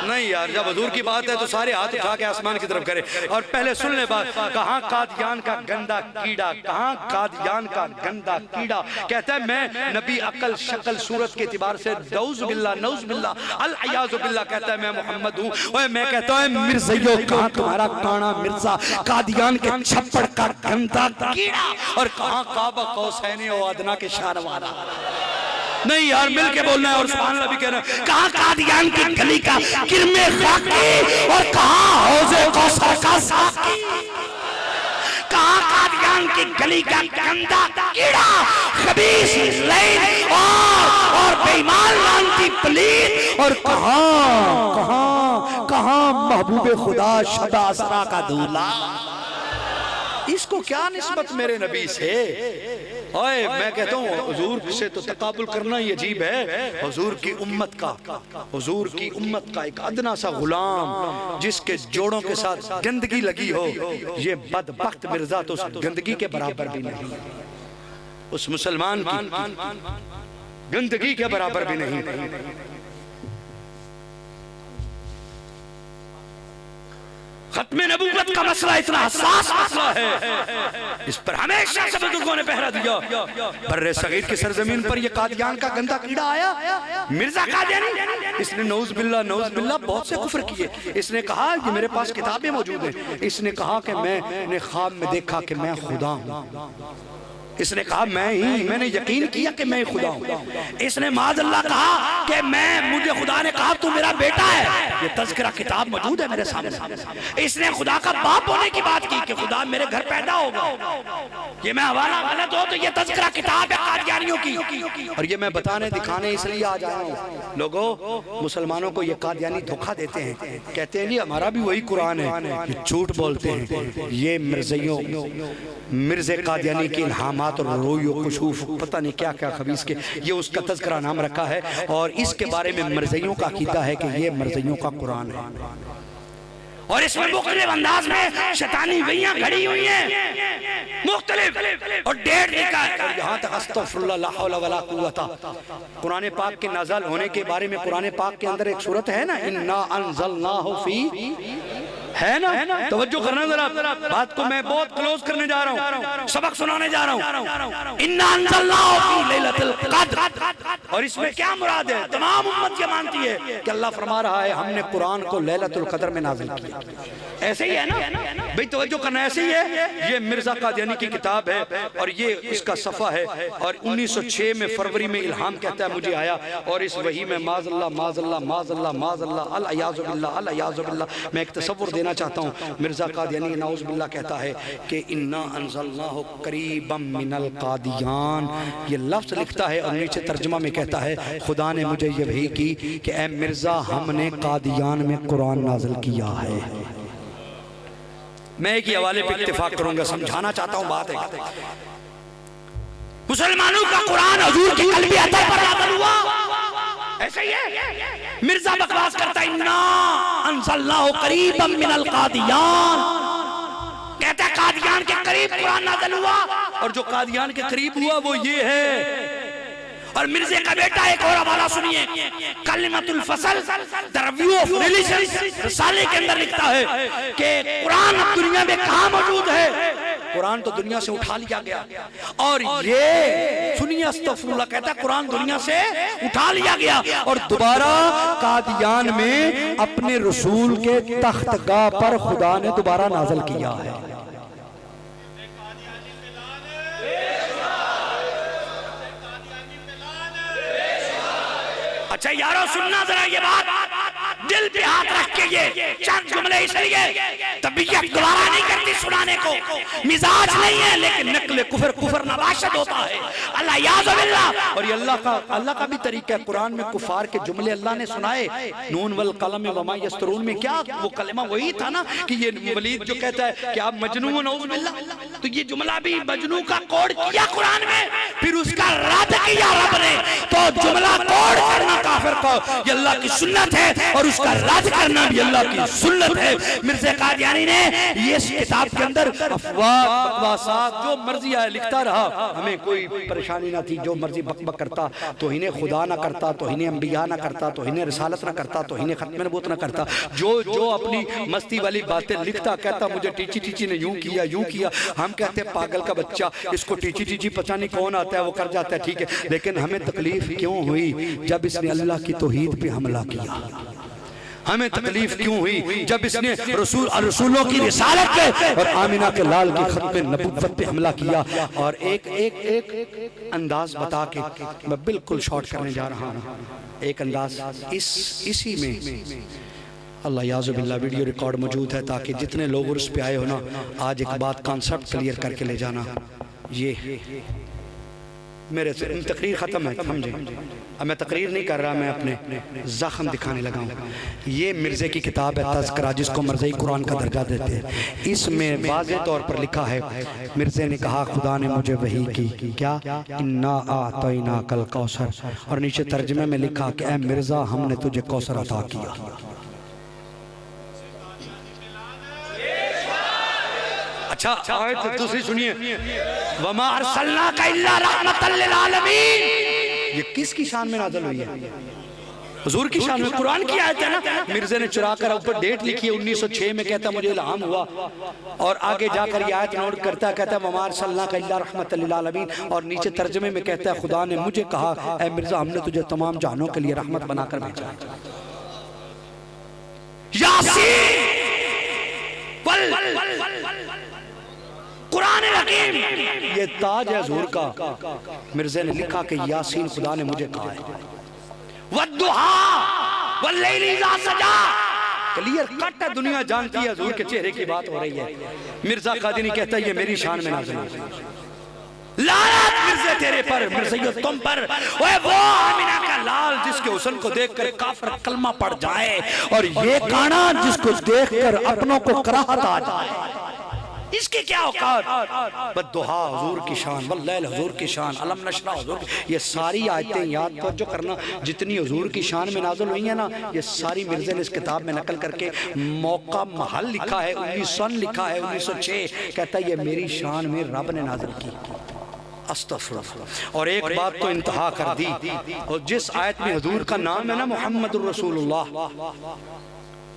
नहीं यार, जब हुजूर की बात है तो सारे हाथ उठा के आसमान की तरफ करे। और पहले सुन ले बात, कहाँ कादियान का गंदा कीड़ा, कहाँ कादियान का गंदा कीड़ा। कहता है मैं नबी अकल शक्ल सूरत के एतबार से नऊज़ बिल्लाह अल अयाज़ु बिल्लाह, कहता है मैं मोहम्मद हूँ। और मैं कहता हूँ मिर्ज़इयो, कहाँ तुम्हारा काना मिर्जा कादियान के छप्पड़ का गंदा कीड़ा, और कहाँ काबा कौसैन और अदना के शान वाला। नहीं यार, मिल के बोलना है और सुभान अल्लाह भी कहना। कहाँ कादियान की गली का किरमे खाकी, और कहाँ हौज़े कौसर का साकी। कहाँ कादियान की गली का गंदा कीड़ा, खबीस लैन और बेईमान लानती पलीत, और कहाँ कहाँ कहाँ महबूबे खुदा शब असरा का दूल्हा। इसको क्या निस्बत मेरे नबी से। ओए मैं कहता हूँ हुजूर से तो तकाबुल करना ही अजीब है। हुजूर की उम्मत का एक अदना सा गुलाम जिसके जोड़ों के साथ गंदगी लगी हो, ये बदबख्त मिर्जा तो उस गंदगी के बराबर भी नहीं, उस मुसलमान की गंदगी के बराबर भी नहीं। खत्मे नबूवत का मसला इतना हसास मसला है, इस पर हमेशा से बुजुर्गों ने पहरा दिया। बर्रे सगीर की सरजमीन पर यह कादियान का गंदा कीड़ा आया, मिर्जा कादियानी, इसने नऊज़ बिल्लाह बहुत से कुफ्र किए। इसने कहा कि मेरे पास किताबें मौजूद हैं। इसने कहा कि मैंने ख्वाब में देखा कि मैं खुदा हूँ। इसने कहा मैंने यकीन किया कि मैं खुदा हूँ। इसने माज़अल्लाह कहा कि मुझे खुदा ने कहा तू मेरा बेटा है। ये तज़किरा किताब मौजूद है मेरे सामने। इसने खुदा का बाप होने की बात की कि खुदा मेरे घर पैदा होगा। ये मैं हवाला गलत हो तो ये तज़किरा किताब है कादियानियों की, और ये मैं बताने दिखाने इसलिए आ जाया हूँ। लोगों, मुसलमानों को ये कादियानी धोखा देते हैं, कहते हैं जी हमारा भी वही कुरान है। ये झूठ बोलते हैं। ये मिर्ज़े कादियानी के इल्हामात और रोयो कुशूफ पता नहीं क्या क्या खबीस के, ये उसका तज़किरा नाम रखा है। और इसके बारे में मर्ज़इयों का अकीदा है कि ये मर्ज़इयों का कुरान है, और इसमें मुख्तलिफ अंदाज में शैतानी वहियां घड़ी हुई हैं, मुख्तलिफ और डेढ़ लिखा है। यहाँ तक अस्तग़फिरुल्लाह ला हौला वला कुव्वता, कुरान पाक के नाज़िल होने के बारे में कुरान पाक के अंदर एक सूरत है ना, इन्ना अन्ज़लनाहु फी, है ना, तवज्जो करना जरा, बात को मैं बहुत क्लोज करने जा रहा हूँ, सबक सुनाने जा रहा हूँ। इन्ना अन्ज़लनाहु फी लैलतिल क़द्र, और इसमें क्या मुराद है? तमाम उम्मत ये मानती है कि अल्लाह फरमा रहा है हमने कुरान को लैलतुल क़द्र में नाज़िल किया। ऐसे ही है ना भाई, तवज्जो करना, ऐसे ही है। ये मिर्जा कादियानी की किताब है और ये इसका सफ़ा है, और 1906 में फरवरी में इल्हाम कहता है मुझे आया, और इस वही में माज़अल्लाह अल अयाज़ु बिल्लाह मैं एक तसव्वुर देना चाहता हूँ। मिर्जा कादियानी नऊज़ बिल्लाह कहता है कि इन्ना अन्ज़लनाहु क़रीबम मिनल कादियान, ये लफ्ज़ लिखता है और नीचे तर्जुमा में कहता है खुदा ने मुझे ये वही की कि ए मिर्जा हमने कादियान में कुरान नाज़िल किया है। मैं एक ही हवाले पे इत्तेफाक करूंगा, समझाना चाहता हूं बात है। मुसलमानों का कुरान हुजूर की कल्बी अतर पर नाज़िल हुआ, ऐसे ही है। मिर्जा बकवास करता है इन्ना अन्ज़लनाहु क़रीबम मिनल कादियान, कहता है कादियान के करीब कुरान नाज़िल हुआ, और जो कादियान के करीब हुआ वो ये है। और मिर्जे का बेटा एक और हवाला सुनिए, कलिमतुल फसल द रिव्यू ऑफ रिलीजन रिसाले के अंदर लिखता है कि कुरान अब दुनिया में कहाँ मौजूद है। कुरान तो दुनिया से उठा लिया गया, और ये सुनिए अस्तग़फिरुल्लाह, कहता है कुरान दुनिया से उठा लिया गया और दोबारा कादियान में अपने रसूल के तख्तगाह पर खुदा ने दोबारा नाज़िल किया है। अच्छा यारो सुनना जरा ये बात, दिल पे हाथ रख के ये चंद जुमले इसलिए तबीयत गवारा नहीं करती सुनाने को, मिजाज नहीं है, लेकिन नकल कुफर नवाशद होता है। अल्लाह याज़ बिल्लाह, और ये अल्लाह का भी तरीका है। कुरान में कुफार के जुमले अल्लाह ने सुनाए, नून वल कलम वमा यस्तरून में क्या वो कलमा वही था ना कि ये वलीद जो कहता है कि आप मजनू हो नऊज़ बिल्लाह, तो ये जुमला भी मजनू का कोड किया कुरान में, फिर उसका रद्द किया रब ने। तो जुमला कोड करना काफिर को ये अल्लाह की सुन्नत है, और उसका रद्द करना भी अल्लाह की सुन्नत है। मिर्ज़ा कादियानी कादियानी ने ये इस किताब के अंदर अफवाह बकवासात जो मर्जी आए लिखता रहा, हमें कोई परेशानी ना थी। जो मर्जी बकबक करता, तो इन्हें खुदा ना करता, तो इन्हें अंबिया ना करता, तो इन्हें रिसालत ना करता, तो इन्हें खत्म नबूवत ना करता। जो जो अपनी मस्ती वाली बातें लिखता, कहता मुझे टीची टीची ने यूं किया यूं किया। हम कहते हैं पागल का बच्चा, इसको टीची टीची पता नहीं कौन आता है, वो कर जाता है, ठीक है। लेकिन हमें तकलीफ क्यों हुई जब इसने अल्लाह की तौहीद पे हमला किया? हमें तकलीफ क्यों हुई जब इसने रसूलों की रिसालत पे और आमिना के लाल की खत्म नबूवत पे हमला किया? और एक एक एक अंदाज बता के मैं बिल्कुल शॉर्ट करने जा रहा हूँ। एक अंदाज इसी में अल्लाह याज़ुबिल्लाह वीडियो रिकॉर्ड मौजूद है, ताकि जितने लोग उस पे आए हो ना, आज एक बात कॉन्सेप्ट क्लियर करके ले जाना। ये मेरे से तकरीर ख़त्म है, समझे? अब मैं तकरीर नहीं कर रहा, मैं अपने ज़ख्म दिखाने लगा हूँ। ये मिर्ज़े की किताब है तज़किरा, जिसको मर्ज़ई कुरान का दर्जा देते हैं। इसमें वाज़े तौर पर लिखा है, मिर्ज़े ने कहा खुदा ने मुझे वही की, क्या? इन्ना आतैना कल कौसर। और नीचे तर्जमे में लिखा कि ऐ मिर्ज़ा, हमने तुझे कौसर अता किया। अच्छा दूसरी सुनिए, वमा अरसलनाका इल्ला रहमतल लिल आलमीन। ये किसकी शान में नाज़िल हुई है? हुजूर की शान में। कुरान की आयत है ना। मिर्जे ने चुरा कर ऊपर डेट लिखी है 1906 में, कहता मुझे इल्हाम हुआ, और आगे जाकर ये आयत नोट करता है, कहता है वमा अरसलनाका इल्ला रहमतल लिल आलमीन। और नीचे तर्जुमे में कहता है खुदा ने मुझे कहा ऐ मिर्जा, हमने तुझे तमाम जहानों के लिए रहमत बनाकर भेजा। यासीन कुरान हकीम, ये ताज है हुजूर का। मिर्जे ने लिखा कि यासीन खुदा ने मुझे कहा है। वद्दुहा वल्लैलि इज़ा सजा, क्लियर कट है, दुनिया जानती है हुजूर के चेहरे की बात हो रही है। मिर्जा कादिनी कहता है ये मेरी शान में नाज़िल है। लानत मिर्जे तेरे पर, मिर्ज़इयो तुम पर। ओए वो आमिना का लाल जिसके हुस्न को देखकर काफिर कलमा पड़ जाए, और ये काना जिसको देखकर अपनों को कराहत आ जाए, इसकी क्या औकात? बद्दुहा हुजूर की शान, वल्लैल हुजूर की शान, अलम नशरा हुजूर की। ये सारी आयतें याद तवज्जो करना, जितनी हुजूर की शान में नाज़िल हुई है ना, ये सारी मिर्ज़े ने इस किताब में नकल करके मौका महल लिखा है, 1900 लिखा है, 1906। कहता है ये मेरी शान में रब ने नाज़िल की। अस्तग़फिरुल्लाह। और एक बात तो इंतहा कर दी, और जिस आयत में हुजूर का नाम है ना मुहम्मदुर रसूलुल्लाह,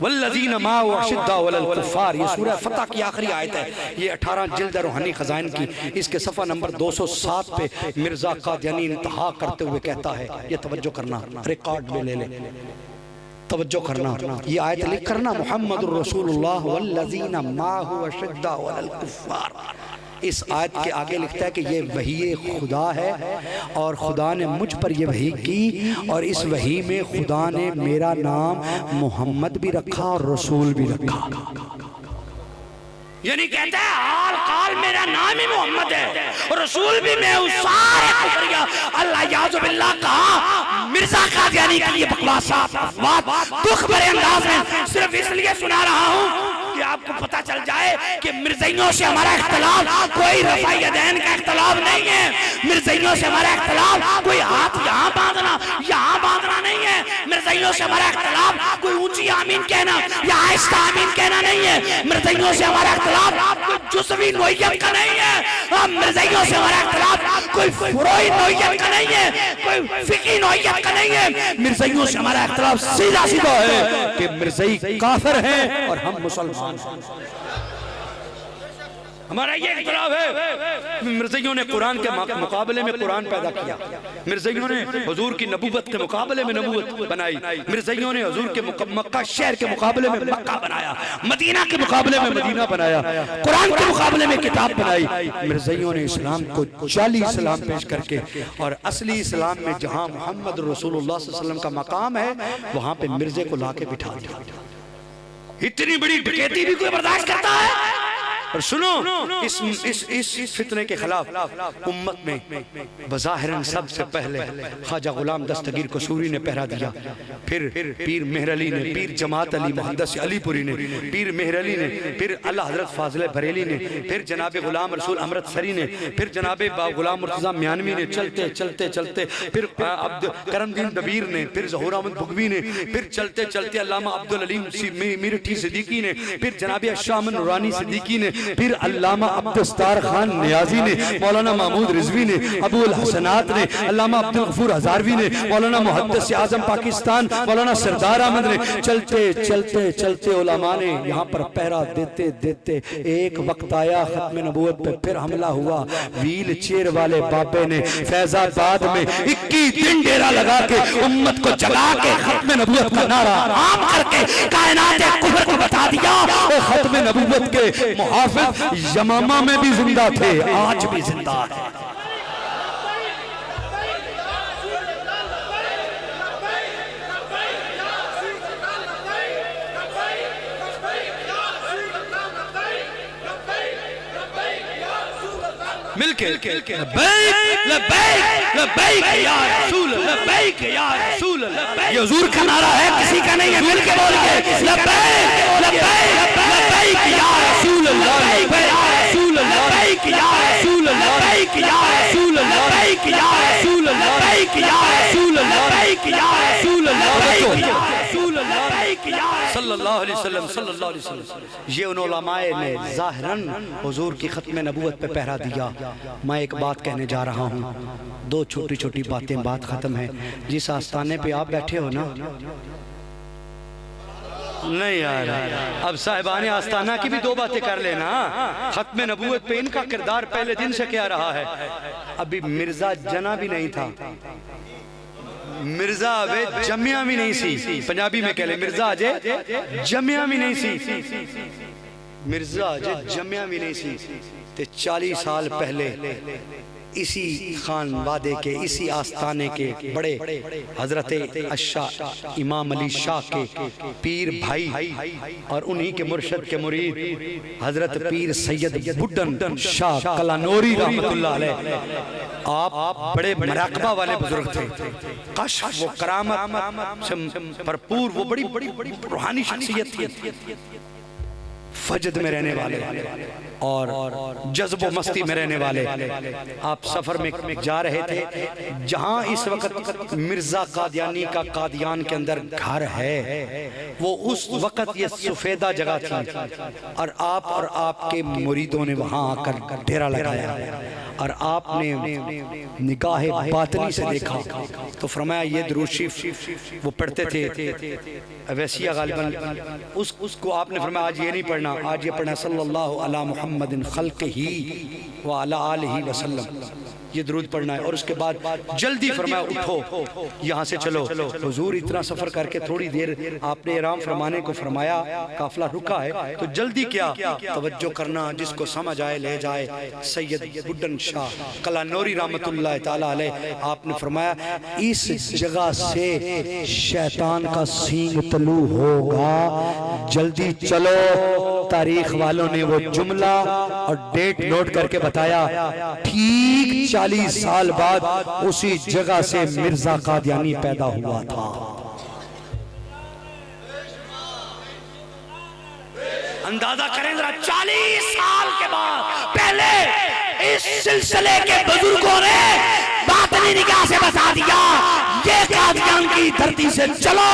वल्लज़ीना माअहु अशिद्दाउ अलल कुफ़्फ़ार, ये सूरह फतह की आखिरी आयत है। ये 18 जिल्द रूहानी खजाइन की, इसके सफ़ा नंबर 207 पे मिर्ज़ा कादियानी इंतहा करते हुए कहता है, ये तवज्जो करना, रिकॉर्ड में ले ले, तवज्जो करना, ये आयत लिख करना, मुहम्मदुर रसूलुल्लाह वल्लज़ीना माअहु अशिद्दाउ अलल कुफ़्फ़ार। इस आयत के आगे लिखता है कि ये वही खुदा है, और खुदा ने मुझ पर ये वही की, और इस वही में खुदा ने मेरा नाम मोहम्मद भी रखा और रसूल भी रखा। यानी कहता है हाल काल मेरा नाम ही मोहम्मद है, और रसूल भी मैं हूं। सारे कुफरिया अल्लाह याज़ुबिल्लाह कहा मिर्जा कादियानी के लिए बकवासात दुख भरे अंदाज में सिर्फ इसलिए सुना रहा हूं कि आपको पता चल जाए कि मिर्ज़इयों से हमारा इख्तिलाफ कोई रफ़ाई यदैन का इख्तिलाफ नहीं है। मिर्ज़इयों से हमारा इख्तिलाफ कोई हाथ यहाँ बांधना नहीं है। मिर्ज़इयों से हमारा इख्तिलाफ कोई ऊंची आमीन कहना या आहिस्ता आमीन कहना नहीं है। मिर्ज़इयों से हमारा इख्तिलाफ कोई जुज़वी नोयत का नहीं है। मिर्ज़इयों से हमारा इख्तिलाफ कोई फुरोई नोयत का नहीं है, कोई फिकी नोयत का नहीं है। मिर्ज़इयों से हमारा इख्तिलाफ सीधा सीधा है कि मिर्ज़ई काफिर हैं और हम मुसलमान। हमारा ये इख्तिलाफ है। मिर्ज़इयों ने कुरान के मुकाबले में कुरान पैदा किया, मिर्ज़इयों ने हुजूर की नबूवत के मुकाबले में नबूवत बनाई, मिर्ज़इयों ने हुजूर के मक्का शहर के मुकाबले में मक्का बनाया, मदीना के मुकाबले में मदीना बनाया, कुरान के मुकाबले में किताब बनाई। मिर्ज़इयों ने इस्लाम को जाली इस्लाम पेश करके, और असली इस्लाम में जहाँ मोहम्मद रसूलुल्लाह सल्लल्लाहु अलैहि वसल्लम का मकाम है, वहाँ पे मिर्ज़े को लाके बिठा दिया। इतनी बड़ी डकैती भी कोई बर्दाश्त करता है? और सुनो, इस फितने के खिलाफ उम्मत में बज़ाहिरन सबसे पहले ख्वाजा गुलाम दस्तगीर कसूरी ने पहरा दिया, फिर पीर मेहर अली ने, पीर जमात अली मुहद्दिस अलीपुरी ने, पीर मेहर अली ने, फिर अल्लाह हजरत फाजिल बरेली ने, फिर जनाब गुलाम रसूल अमृतसरी ने, फिर जनाब गुलाम मुर्तज़ा म्यानवी ने, चलते चलते चलते फिर करमदीन दबीर ने, फिर ज़हूर अहमद बुगवी ने, फिर चलते चलते अल्लामा अब्दुल अलीम मीरठी सिद्दीकी ने, फिर जनाब शाह नूरानी सिद्दीकी ने, फिर अल्लामा अब्दुस्तार खान नियाजी ने, मौलाना महमूद रिजवी ने, अबुल हसनात ने, अल्लामा अब्दुल गफूर हजारवी ने, मौलाना मुहद्दिस आज़म पाकिस्तान मौलाना सरदार अहमद ने, चलते चलते चलते उलमा ने यहाँ पर पहरा देते देते एक वक्त आया खत्म नबूवत पे फिर हमला हुआ। व्हील चेयर वाले बाबे ने फैजाबाद में 21 दिन डेरा लगा के उम्मत को जगा के खत्म नबूवत का नारा आम करके कायनात कुफर को बता दिया। और खत्म नबूवत के मुहाफिज यमामा में भी जिंदा थे, आज भी जिंदा है। मिलके लब्बैक लब्बैक लब्बैक या रसूल लब्बैक या रसूल लब्बैक, ये हुजूर का नारा है, किसी का नहीं है। मिलके बोलिए लब्बैक लब्बैक लब्बैक या रसूल लब्बैक या रसूल लब्बैक या रसूल लब्बैक या रसूल लब्बैक या रसूल लब्बैक या रसूल लब्बैक या रसूल लब्बैक या रसूल लब्बैक या सल्लल्लाहु अलैहि वसल्लम सल्लल्लाहु अलैहि वसल्लम। ये उन उलमाए ने ज़ाहिरन हुजूर की खत्म नबूवत पे पहरा दिया। मैं एक बात कहने जा रहा हूँ, दो छोटी छोटी बातें, बात खत्म है। जिस आस्थाने पे आप बैठे हो ना, नहीं यार, अब साहिबाने आस्थाना की भी दो बातें कर लेना। खत्म नबूवत पे इनका किरदार पहले दिन से क्या रहा है। अभी मिर्जा जना भी नहीं था, मिर्जा अबे जमिया भी नहीं सी, पंजाबी में कह ले मिर्जा अजय जमिया भी नहीं सी, मिर्जा अजय जमिया भी नहीं सी। ते 40 साल पहले इसी खान वादे के, इसी आस्थाने के बड़े हजरत अशा इमाम अली शाह के पीर भाई और उन्हीं के मुर्शद के मुरीद हजरत पीर सैयद बुड्ढन शाह कलानौरी रहमतुल्लाह अलैह, आप बड़े मराकबा वाले बुजुर्ग थे। कश्फ व करामत से भरपूर वो बड़ी बड़ी बड़ी रूहानी शख्सियत थी। फजद में रहने वाले और जज्बो मस्ती में रहने वाले। आप सफर में जा रहे थे, जहां इस वक्त मिर्जा कादियानी का कादियान के अंदर घर है, वो उस वक्त ये सफेदा जगह थी और आप और आपके मुरीदों ने वहां आकर डेरा लगाया और आपने निगाह बातनी से देखा तो फरमाया ये दुरूद शरीफ वो पढ़ते थे वैसिया गालिबन, उसको आपने फरमाया आज ये नहीं पढ़ना, आज ये पढ़ना सल्लल्लाहु अला मुहम्मदिन खल्क़िही व अला आलिही वसल्लम, ये दुरूद पढ़ना है। और उसके बाद जल्दी फरमाया उठो यहाँ से चलो। हुजूर इतना सफर करके थोड़ी देर आपने आराम फरमाने को फरमाया, काफिला रुका है तो जल्दी क्या, तवज्जो करना, जिसको समझ आए ले जाए। सैयद बुड्ढन शाह कलानौरी रहमतुल्लाह ताला अलैह, आपने फरमाया इस जगह से शैतान का सींग तलू होगा, जल्दी चलो। तारीख वालों ने वो जुमला और डेट नोट करके बताया, ठीक 40 साल बाद उसी जगह से मिर्जा कादियानी पैदा हुआ था। अंदाजा करें जरा, 40 साल के बाद पहले इस सिलसिले के बुजुर्गों ने बातनी निगाह से बता दिया, ये कादियान की धरती से चलो,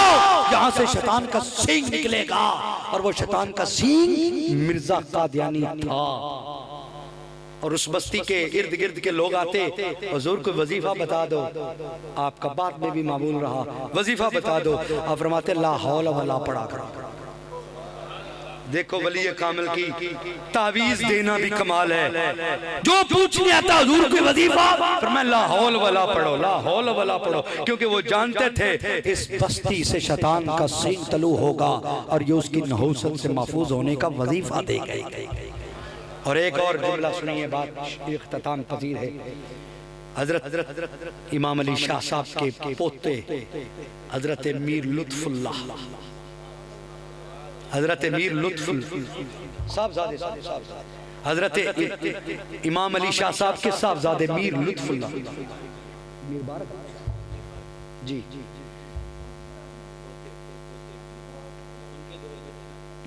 यहाँ से शैतान का सींग निकलेगा। और वो शैतान का सींग मिर्जा कादियानी था। और उस बस्ती के इर्द गिर्द के लोग आते, हुजूर को वजीफा बता दो, आपका बात में भी मामूल रहा, वजीफा बता दो। आप फरमाते ला हौल वला पढ़ा करो। देखो वली कामिल की तावीज देना भी कमाल है। जो पूछने आता हुजूर को वजीफा, फरमाया ला हौल वला पढ़ो, ला हौल वला पढ़ो, क्योंकि वो जानते थे इस बस्ती से शैतान का सींग तलू होगा और ये उसकी नहूसत से महफूज होने का वजीफा दे गए। और एक और जुमला सुनिए, बात इख्तिताम पजीर है। हजरत इमाम अली शाह साहब के पोते हजरत मीर लुत्फुल्लाह, हजरत मीर लुत्फुल्लाह साहबजादे हजरत इमाम अली शाह साहब के साहबजादे मीर लुत्फुल्लाह जी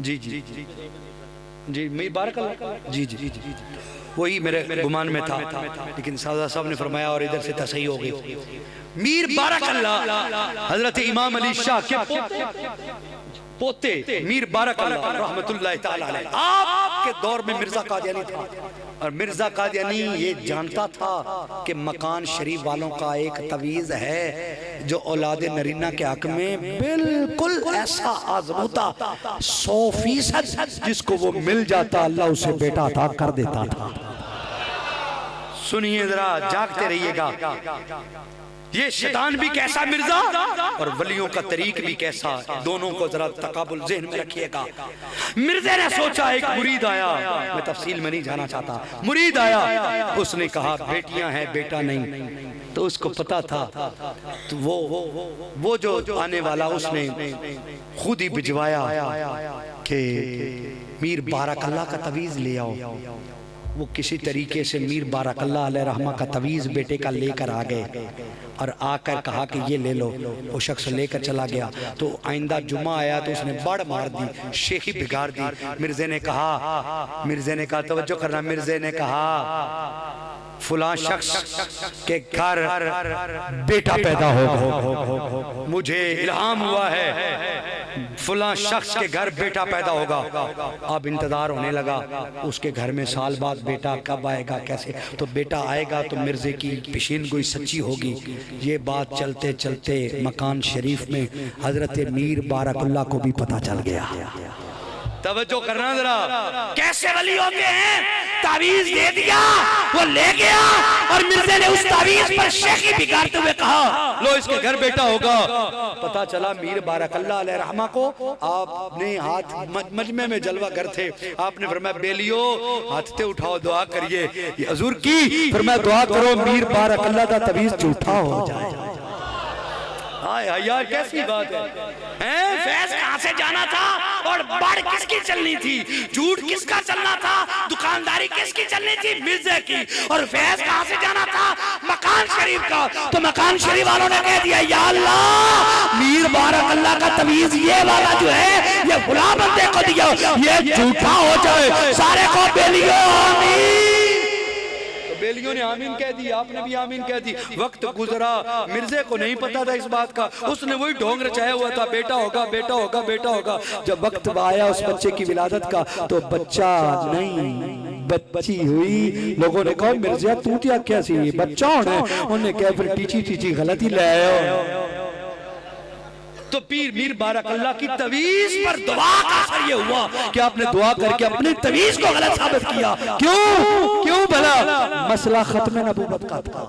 जी जी जी मीर बारक जी जी जी वही मेरे गुमान में था, लेकिन सादा साहब ने फरमाया और इधर से तसही हो गई। मीर बारक अल्लाह हजरत इमाम अली शाह के पोते मीर बारक अल्लाह रहमतुल्लाह ताला अलैह, आपके दौर में मिर्जा कादियानी था और मिर्जा कादियानी ये जानता था कि मकान शरीफ वालों का एक तवीज़ है जो औलाद नरीना के हक में बिल्कुल ऐसा आजमूता 100% जिसको वो मिल जाता अल्लाह उसे बेटा अता कर देता था। सुनिए जरा, जागते रहिएगा। ये शैतान भी कैसा मिर्जा और वलियों का तरीक भी कैसा, दोनों को जरा तकाबुल ज़हन में रखिएगा। मिर्जे ने सोचा, एक मुरीद आया, मैं तफसील में नहीं जाना चाहता, मुरीद आया, उसने कहा बेटियां हैं बेटा नहीं, तो उसको पता था तो वो जो आने वाला उसने खुद ही भिजवाया कि मीर बारकल्ला का तवीज़ ले आओ। वो किसी तरीके से मीर बारकल्ला अलैह रहमा का तवीज़ बेटे का लेकर आ गए और आकर कहा कि ये ले लो। वो शख्स लेकर चला गया तो आइंदा जुमा आया तो उसने बड़ मार दी, शेखी बिगाड़ दी। मिर्जे ने कहा तवज्जो करना, मिर्जे ने कहा फुला शख्स के घर बेटा पैदा होगा, मुझे इल्हाम हुआ है फुला शख्स के घर बेटा पैदा होगा। अब इंतजार होने लगा, उसके घर में साल बाद बेटा कब आएगा कैसे, तो बेटा आएगा तो मिर्जे की पेशीन गोई सच्ची होगी। ये बात चलते चलते मकान शरीफ में हजरत मीर बारकल्ला को भी पता चल गया। तवज्जो करना जरा, कैसे वली होते हैं, तावीज दे दिया, वो ले गया और मिर्जे ने उस तावीज पर शेखी बिगाड़ते हुए कहा लो इसके घर बेटा होगा। पता चला मीर बारकल्ला अलैह रहमा को, आपने हाथ मजमे में जलवा घर थे, आपने फरमाया बेलियो हाथ ते उठाओ दुआ करिए, हुजूर की फरमाया दुआ करो मीर बारकल्ला का तवीज झूठा हो जाए। यार कैसी बात है, फैज कहां से जाना था और बाढ़ किसकी चलनी थी, झूठ किसका चलना था, दुकानदारी किसकी चलनी थी, मिर्जे की, और फैज कहां से जाना था, मकान शरीफ का। तो मकान शरीफ वालों ने कह दिया या अल्लाह मीर बारकल्ला का तवीज ये वाला जो है ये फुला बंदे को दिया, ये झूठा हो जाए। सारे को बेलियो आमीन, बेलियों ने आमीन कह दी, आपने भी आमीन कह दी। वक्त गुजरा, मिर्जे को नहीं पता था इस बात का, उसने वही ढोंग रचाया हुआ था बेटा होगा बेटा होगा बेटा होगा। जब वक्त आया उस बच्चे की विलादत का तो बच्चा नहीं बच्ची हुई। लोगों ने कहा मिर्जा तू क्या कैसी बच्चा होना, उन्होंने कहा फिर टीची गलती ले आया। तो पीर मीर बारकल्ला की तवीज पर दुआ का असर ये हुआ कि आपने दुआ करके अपनी तवीज को गलत साबित किया। क्यों भला, मसला खत्म नबूवत का था।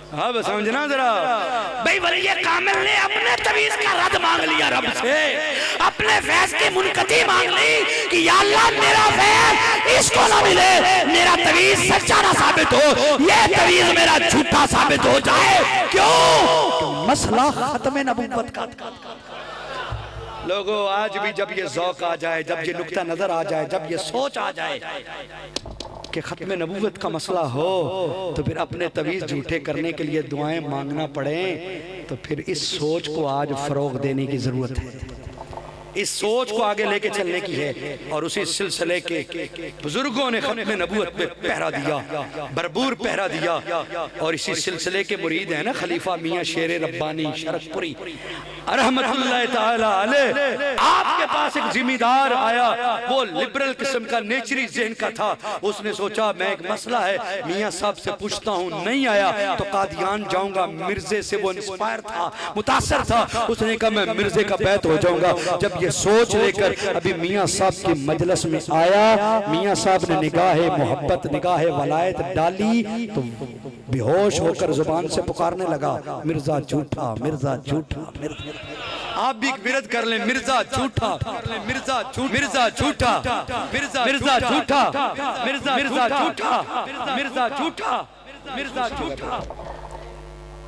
हाँ बस समझना जरा भाई, वली कामिल ने अपने तवीज का रद्द मांग लिया रब से, अपने फैज की मुनकती मांग ली कि या अल्लाह मेरा फैज इसको ना मिले, मेरा तवीज सच्चा ना साबित हो, ये तवीज मेरा झूठा साबित हो जाए। क्यों, मसला खत्म नबूवत का। लोगों आज भी जब ये ज़ौक़ आ जाए, जब ये नुक्ता नजर आ जाए, जब ये सोच आ जाए कि खत्म नबूवत का मसला हो तो फिर अपने तवीज़ झूठे करने के लिए दुआएं मांगना पड़े, तो फिर इस सोच को आज फरोग देने की जरूरत है, इस सोच को आगे लेके चलने की है। और उसी सिलसिले के बुजुर्गों ने खत्म नबूवत पे पहरा दिया, भरपूर पहरा दिया। और इसी सिलसिले के मुरीद है ना खलीफा मियाँ शेर रब्बानी शरकपुरी रहमतुल्लाह ताला अलैह। आपके पास एक जिम्मेदार आया, वो लिबरल किस्म का नेचरी ज़हन का था। उसने सोचा मैं एक मसला है मियाँ साहब से पूछता हूँ, नहीं आया तो कादियान जाऊंगा। मिर्जे से वो इंस्पायर था, मुतासर था, उसने कहा मैं मिर्जे का बैत हो जाऊंगा। जब ये सोच लेकर अभी मियाँ साहब की मजलिस में आया, मियाँ साहब ने निगाहे मोहब्बत निगाहे वलायत डाली तो बेहोश होकर जुबान से पुकारने लगा मिर्जा झूठा मिर्जा झूठा। आप भी विरद कर ले, मिर्जा झूठा मिर्जा झूठा मिर्जा झूठा मिर्जा झूठा मिर्जा झूठा मिर्जा झूठा मिर्जा झूठा।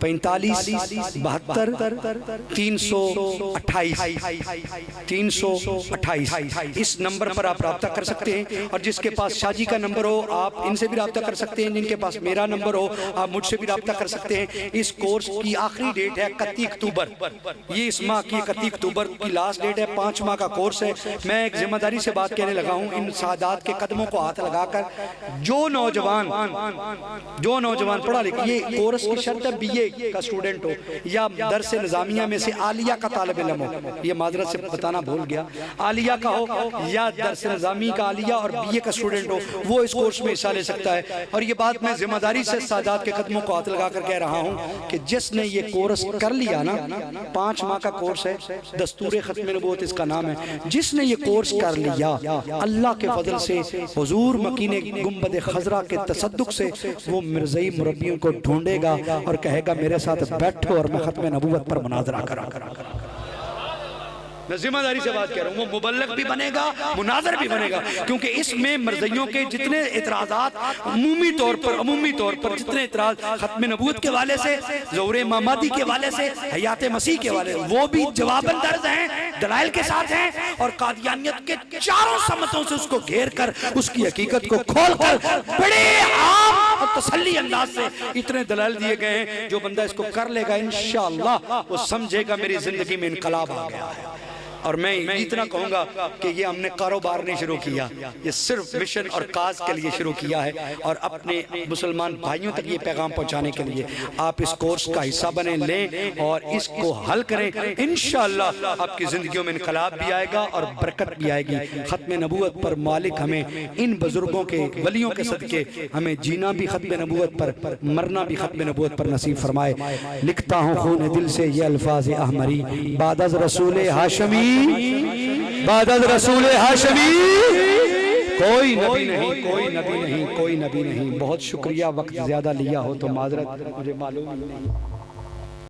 45 72 328 328 इस नंबर पर आप रब्ता कर सकते हैं। और जिसके पास शाजी का नंबर हो आप इनसे भी रब्ता कर सकते हैं, जिनके पास मेरा नंबर हो आप मुझसे भी रब्ता कर सकते हैं। इस कोर्स की आखिरी डेट है 31 अक्टूबर, ये इस माह की 31 अक्टूबर की लास्ट डेट है। 5 माह का कोर्स है। मैं एक जिम्मेदारी से बात कहने लगा हूँ, इन सादात के कदमों को हाथ लगाकर जो नौजवान पढ़ा लिखा, ये कोर्स की शर्त है बीए का स्टूडेंट हो या दरस निजामिया में से आलिया का तालिब इल्म हो, ये माजरत से बताना भूल गया, आलिया का हो या दरस निजामी का आलिया और बीए का स्टूडेंट हो, वो इस कोर्स में हिस्सा ले सकता है। और ये बात मैं जिम्मेदारी से सादात के कदमों को हाथ लगाकर कह रहा हूँ कि जिसने ये कोर्स कर लिया ना, 5 माह का कोर्स है, दस्तूर खत्म नबूवत इसका नाम है, जिसने ये कोर्स कर लिया अल्लाह के फजल से हुजूर मकीने गुंबद खजरा के तसद्दुक से वो मिर्ज़ई मुरब्बियों को ढूंढेगा और कहेगा मेरे साथ बैठो और मैं खत्म नबूवत पर मुनाजरा करा। मैं जिम्मेदारी से बात कह रहा हूँ, वो मुबल्लिग भी बनेगा, मुनाज़िर भी बनेगा, क्योंकि इसमें मर्ज़इयों के जितने इतराज़ात अमूमी तौर पर जितने इतराज़ खत्म नबूवत के वाले से, ज़ोरे मामादी के वाले से, हयात मसीह के वाले, वो भी जवाबन दर्ज हैं, दलाइल के साथ हैं। और कादियानियत के चारों समतों से उसको घेर कर उसकी हकीकत को खोल कर बड़े आम और तसल्ली अंदाज से इतने दलाइल दिए गए हैं, जो बंदा इसको कर लेगा इंशाअल्लाह वो समझेगा मेरी जिंदगी में इनकलाब आ गया है। और मैं इतना कहूँगा कि ये हमने कारोबार नहीं शुरू किया, ये सिर्फ मिशन और काज के लिए शुरू किया है और अपने मुसलमान भाइयों तक ये पैगाम पहुँचाने के लिए आप इस कोर्स का हिस्सा बने, लें और इसको हल करें। इंशाअल्लाह आपकी ज़िंदगियों में इनकलाब भी आएगा और बरकत भी आएगी। ख़त्म नबूवत पर मालिक हमें इन बुजुर्गों के वलियों के सदके हमें जीना भी ख़त्म नबूवत पर, मरना भी ख़त्म नबूवत पर नसीब फरमाए। लिखता हूँ खून दिल से ये अल्फाज अहमरी, बादज़ रसूल हाशमी, बादल रसूल हाशमी, कोई नबी नहीं, कोई नबी नहीं, कोई नबी नहीं। बहुत शुक्रिया, वक्त ज्यादा लिया हो तो माजरत, मुझे मालूम नहीं।